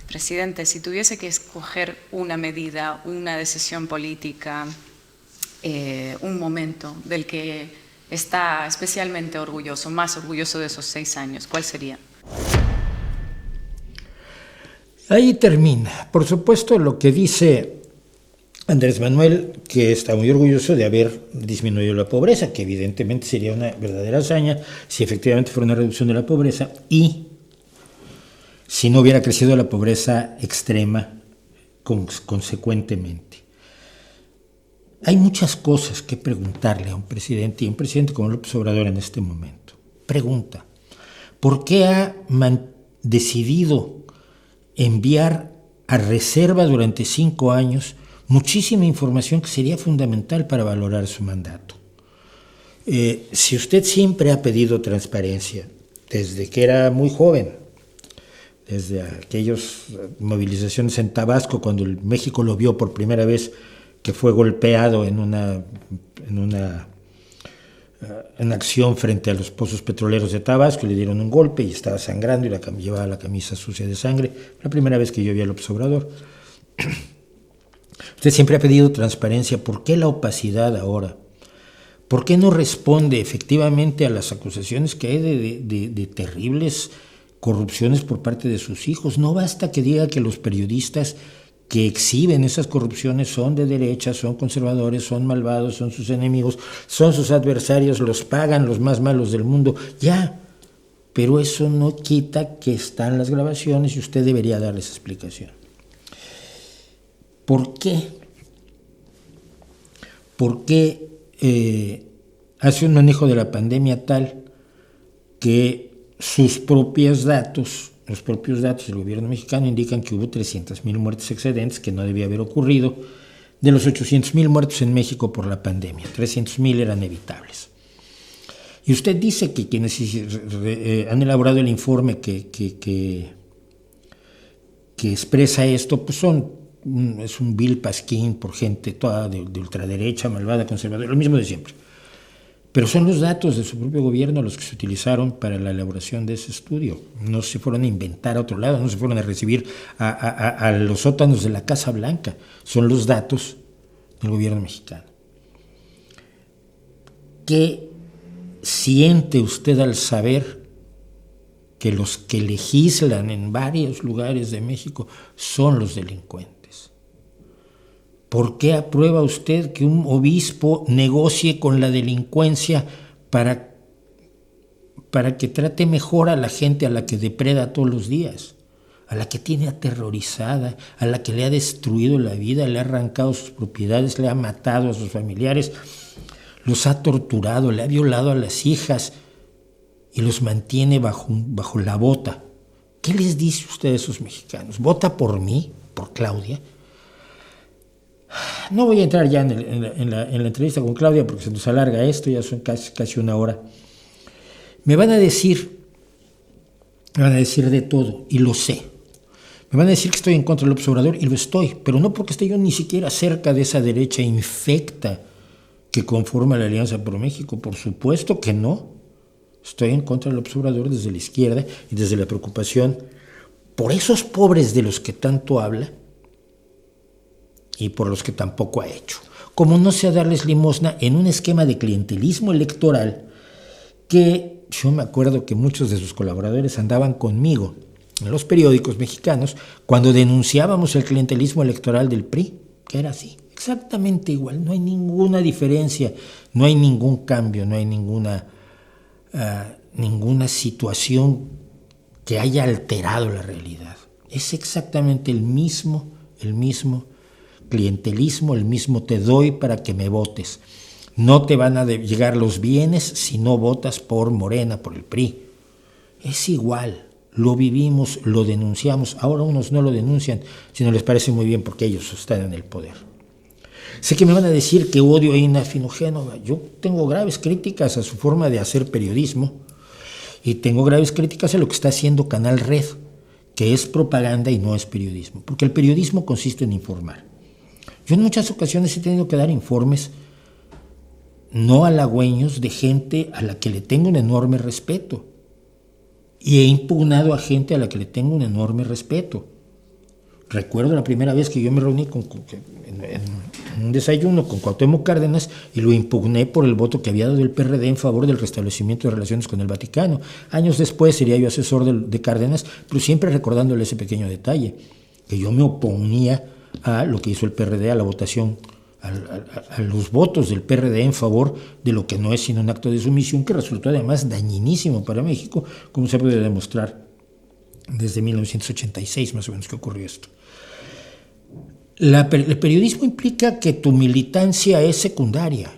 Presidente, si tuviese que escoger una medida, una decisión política, un momento del que está especialmente orgulloso, más orgulloso de esos 6 años? ¿Cuál sería? Ahí termina. Por supuesto, lo que dice Andrés Manuel, que está muy orgulloso de haber disminuido la pobreza, que evidentemente sería una verdadera hazaña si efectivamente fuera una reducción de la pobreza y si no hubiera crecido la pobreza extrema consecuentemente. Hay muchas cosas que preguntarle a un presidente, y un presidente como López Obrador en este momento. Pregunta, ¿por qué ha decidido enviar a reserva durante 5 años muchísima información que sería fundamental para valorar su mandato? Si usted siempre ha pedido transparencia, desde que era muy joven, desde aquellas movilizaciones en Tabasco, cuando México lo vio por primera vez, que fue golpeado en una acción frente a los pozos petroleros de Tabasco, le dieron un golpe y estaba sangrando y llevaba la camisa sucia de sangre. La primera vez que yo vi a López Obrador. Usted siempre ha pedido transparencia. ¿Por qué la opacidad ahora? ¿Por qué no responde efectivamente a las acusaciones que hay de terribles corrupciones por parte de sus hijos? No basta que diga que los periodistas que exhiben esas corrupciones son de derecha, son conservadores, son malvados, son sus enemigos, son sus adversarios, los pagan los más malos del mundo. Ya, pero eso no quita que están las grabaciones y usted debería darles explicación. ¿Por qué? ¿Por qué hace un manejo de la pandemia tal que los propios datos del gobierno mexicano indican que hubo 300,000 muertes excedentes, que no debía haber ocurrido? De los 800,000 muertos en México por la pandemia, 300,000 eran evitables. Y usted dice que quienes han elaborado el informe que expresa esto, pues es un vil pasquín por gente toda de ultraderecha, malvada, conservadora, lo mismo de siempre. Pero son los datos de su propio gobierno los que se utilizaron para la elaboración de ese estudio. No se fueron a inventar a otro lado, no se fueron a recibir a los sótanos de la Casa Blanca. Son los datos del gobierno mexicano. ¿Qué siente usted al saber que los que legislan en varios lugares de México son los delincuentes? ¿Por qué aprueba usted que un obispo negocie con la delincuencia para que trate mejor a la gente a la que depreda todos los días, a la que tiene aterrorizada, a la que le ha destruido la vida, le ha arrancado sus propiedades, le ha matado a sus familiares, los ha torturado, le ha violado a las hijas y los mantiene bajo la bota? ¿Qué les dice usted a esos mexicanos? ¿Vota por mí, por Claudia? No voy a entrar ya en la entrevista con Claudia porque se nos alarga esto, ya son casi 1 hora. Me van a decir de todo, y lo sé. Me van a decir que estoy en contra del López Obrador, y lo estoy, pero no porque esté yo ni siquiera cerca de esa derecha infecta que conforma la Alianza por México. Por supuesto que no. Estoy en contra del López Obrador desde la izquierda y desde la preocupación por esos pobres de los que tanto habla y por los que tampoco ha hecho. Como no sea darles limosna en un esquema de clientelismo electoral que yo me acuerdo que muchos de sus colaboradores andaban conmigo en los periódicos mexicanos cuando denunciábamos el clientelismo electoral del PRI, que era así, exactamente igual, no hay ninguna diferencia, no hay ningún cambio, no hay ninguna situación que haya alterado la realidad. Es exactamente el mismo clientelismo, el mismo te doy para que me votes. No te van a llegar los bienes si no votas por Morena, por el PRI. Es igual, lo vivimos, lo denunciamos. Ahora unos no lo denuncian, sino les parece muy bien porque ellos están en el poder. Sé que me van a decir que odio a Ignacio Génova. Yo tengo graves críticas a su forma de hacer periodismo y tengo graves críticas a lo que está haciendo Canal Red, que es propaganda y no es periodismo, porque el periodismo consiste en informar. Yo en muchas ocasiones he tenido que dar informes no halagüeños de gente a la que le tengo un enorme respeto y he impugnado a gente a la que le tengo un enorme respeto. Recuerdo la primera vez que yo me reuní un desayuno con Cuauhtémoc Cárdenas y lo impugné por el voto que había dado el PRD en favor del restablecimiento de relaciones con el Vaticano. Años después sería yo asesor de Cárdenas, pero siempre recordándole ese pequeño detalle, que yo me oponía a lo que hizo el PRD, a la votación, a los votos del PRD en favor de lo que no es sino un acto de sumisión, que resultó además dañinísimo para México, como se puede demostrar desde 1986 más o menos que ocurrió esto. El periodismo implica que tu militancia es secundaria.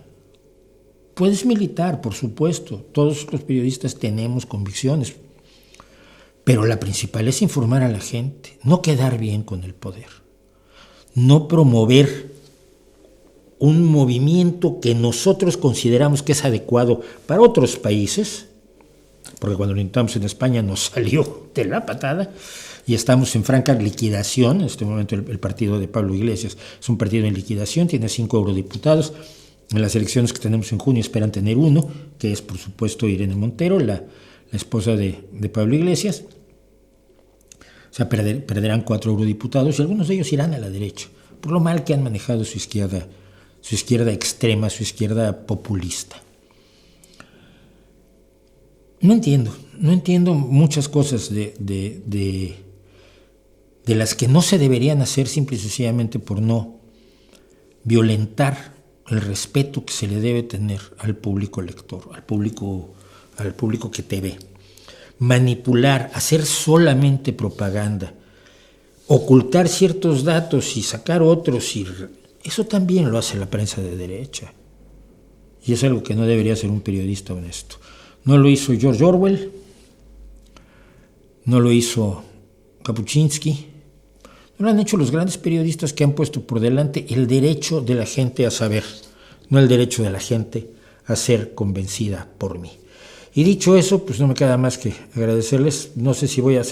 Puedes militar, por supuesto, todos los periodistas tenemos convicciones, pero la principal es informar a la gente, no quedar bien con el poder, no promover un movimiento que nosotros consideramos que es adecuado para otros países, porque cuando lo intentamos en España nos salió de la patada y estamos en franca liquidación. En este momento el partido de Pablo Iglesias es un partido en liquidación, tiene 5 eurodiputados. En las elecciones que tenemos en junio esperan tener 1, que es por supuesto Irene Montero, la esposa de Pablo Iglesias. O sea, perderán 4 eurodiputados y algunos de ellos irán a la derecha, por lo mal que han manejado su izquierda extrema, su izquierda populista. No entiendo muchas cosas de las que no se deberían hacer simple y sencillamente por no violentar el respeto que se le debe tener al público lector, al público que te ve. Manipular, hacer solamente propaganda, ocultar ciertos datos y sacar otros, eso también lo hace la prensa de derecha. Y es algo que no debería hacer un periodista honesto. No lo hizo George Orwell, no lo hizo Kapuczynski, no lo han hecho los grandes periodistas que han puesto por delante el derecho de la gente a saber, no el derecho de la gente a ser convencida por mí. Y dicho eso, pues no me queda más que agradecerles. No sé si voy a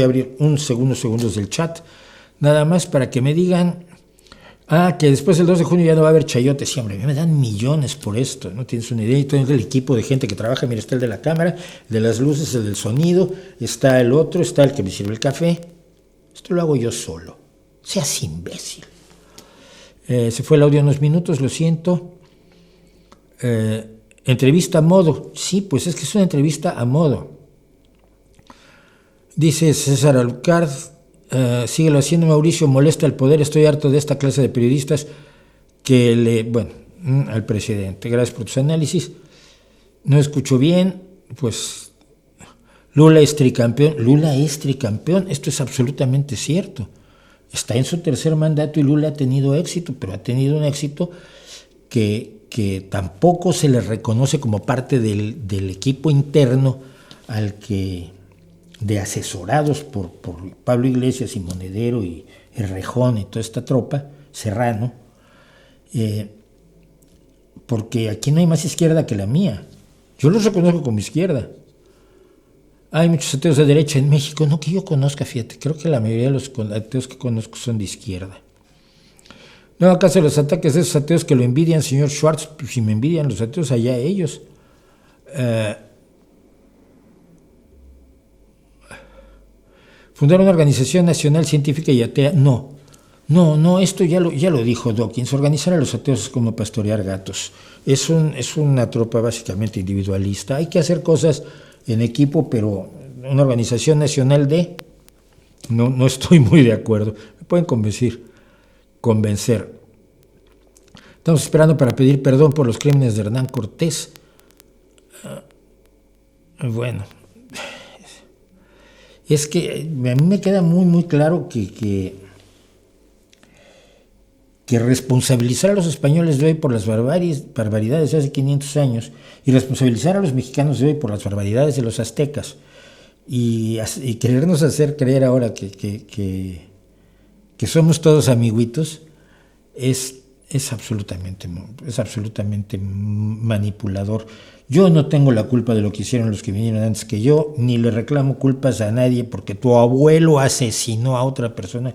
abrir unos segundos del chat, nada más para que me digan que después del 2 de junio ya no va a haber chayotes. Sí, hombre, me dan millones por esto, no tienes una idea. Y todo el equipo de gente que trabaja, mira, está el de la cámara, el de las luces, el del sonido, está el otro, está el que me sirve el café. Esto lo hago yo solo. Seas imbécil. Se fue el audio unos minutos, lo siento. Entrevista a modo. Sí, pues es que es una entrevista a modo. Dice César Alucard, síguelo haciendo, Mauricio, molesta el poder, estoy harto de esta clase de periodistas al presidente. Gracias por tus análisis. No escucho bien, pues Lula es tricampeón, esto es absolutamente cierto. Está en su tercer mandato y Lula ha tenido éxito, pero ha tenido un éxito que tampoco se le reconoce como parte del equipo interno de asesorados por Pablo Iglesias y Monedero y Rejón y toda esta tropa, Serrano, porque aquí no hay más izquierda que la mía. Yo los reconozco como izquierda. Hay muchos ateos de derecha en México, no que yo conozca, fíjate, creo que la mayoría de los ateos que conozco son de izquierda. No, acaso los ataques de esos ateos que lo envidian, señor Schwartz, pues si me envidian los ateos, allá ellos. Fundar una organización nacional científica y atea, no, esto ya lo dijo Dawkins, organizar a los ateos es como pastorear gatos, es una tropa básicamente individualista, hay que hacer cosas en equipo, pero una organización nacional no estoy muy de acuerdo, me pueden convencer. Estamos esperando para pedir perdón por los crímenes de Hernán Cortés. Bueno, es que a mí me queda muy, muy claro que responsabilizar a los españoles de hoy por las barbaridades de hace 500 años y responsabilizar a los mexicanos de hoy por las barbaridades de los aztecas y querernos hacer creer ahora que somos todos amiguitos es absolutamente manipulador. Yo no tengo la culpa de lo que hicieron los que vinieron antes que yo, ni le reclamo culpas a nadie porque tu abuelo asesinó a otra persona.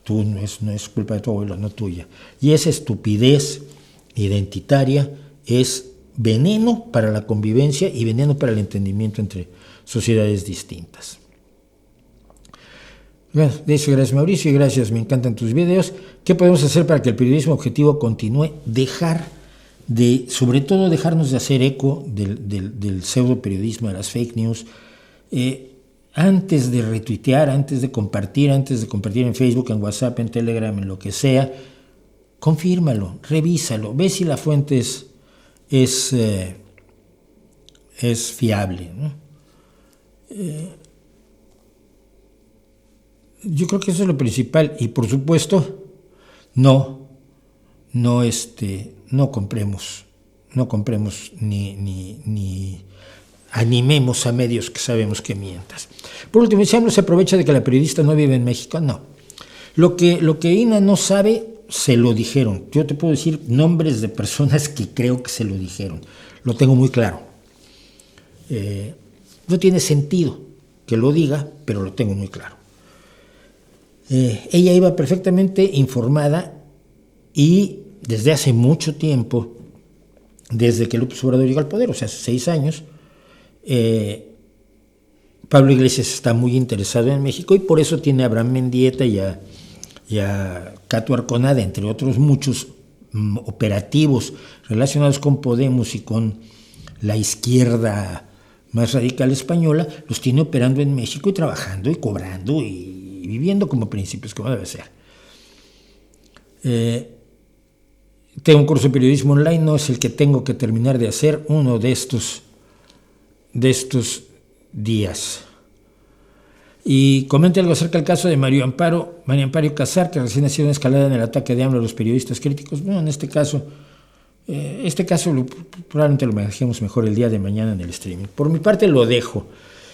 No es culpa de tu abuelo, no tuya. Y esa estupidez identitaria es veneno para la convivencia y veneno para el entendimiento entre sociedades distintas. Bueno, de eso, gracias Mauricio y gracias, me encantan tus videos. ¿Qué podemos hacer para que el periodismo objetivo continúe? Sobre todo dejarnos de hacer eco del pseudo periodismo, de las fake news. Antes de retuitear, antes de compartir en Facebook, en WhatsApp, en Telegram, en lo que sea, confírmalo, revísalo, ve si la fuente es fiable, ¿no? Yo creo que eso es lo principal y por supuesto no compremos ni animemos a medios que sabemos que mientas. Por último, si AMLO se aprovecha de que la periodista no vive en México, no. Lo que INA no sabe, se lo dijeron. Yo te puedo decir nombres de personas que creo que se lo dijeron. Lo tengo muy claro. No tiene sentido que lo diga, pero lo tengo muy claro. Ella iba perfectamente informada y desde hace mucho tiempo, desde que López Obrador llegó al poder, o sea, hace 6 años, Pablo Iglesias está muy interesado en México y por eso tiene a Abraham Mendieta y a Cato Arconada, entre otros muchos operativos relacionados con Podemos y con la izquierda más radical española, los tiene operando en México y trabajando y cobrando y viviendo como príncipes, como debe ser. Tengo un curso de periodismo online, no es el que tengo que terminar de hacer, uno de estos días. Y comente algo acerca del caso de María Amparo Casar, que recién ha sido una escalada en el ataque de AMLO a los periodistas críticos. Bueno, en este caso probablemente lo manejemos mejor el día de mañana en el streaming. Por mi parte lo dejo.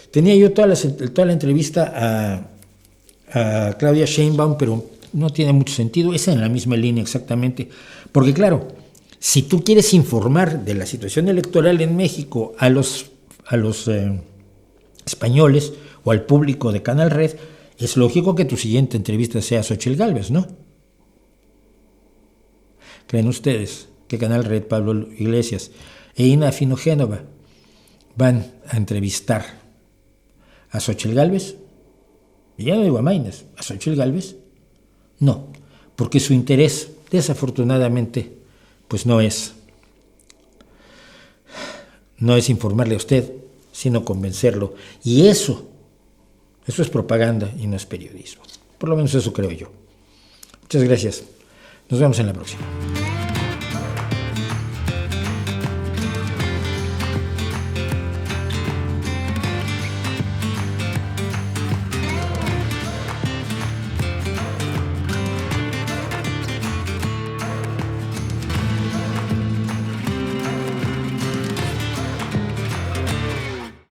Tenía yo toda la entrevista a Claudia Sheinbaum, pero no tiene mucho sentido. Es en la misma línea exactamente. Porque claro, si tú quieres informar de la situación electoral en México a los españoles o al público de Canal Red, es lógico que tu siguiente entrevista sea a Xochitl Gálvez, ¿no? ¿Creen ustedes que Canal Red, Pablo Iglesias e Ina Fino Génova van a entrevistar a Xochitl Gálvez? Y ya no digo a Maínez, ¿a Xochitl Gálvez? No, porque su interés, desafortunadamente, pues no es informarle a usted, sino convencerlo. Y eso es propaganda y no es periodismo. Por lo menos eso creo yo. Muchas gracias. Nos vemos en la próxima.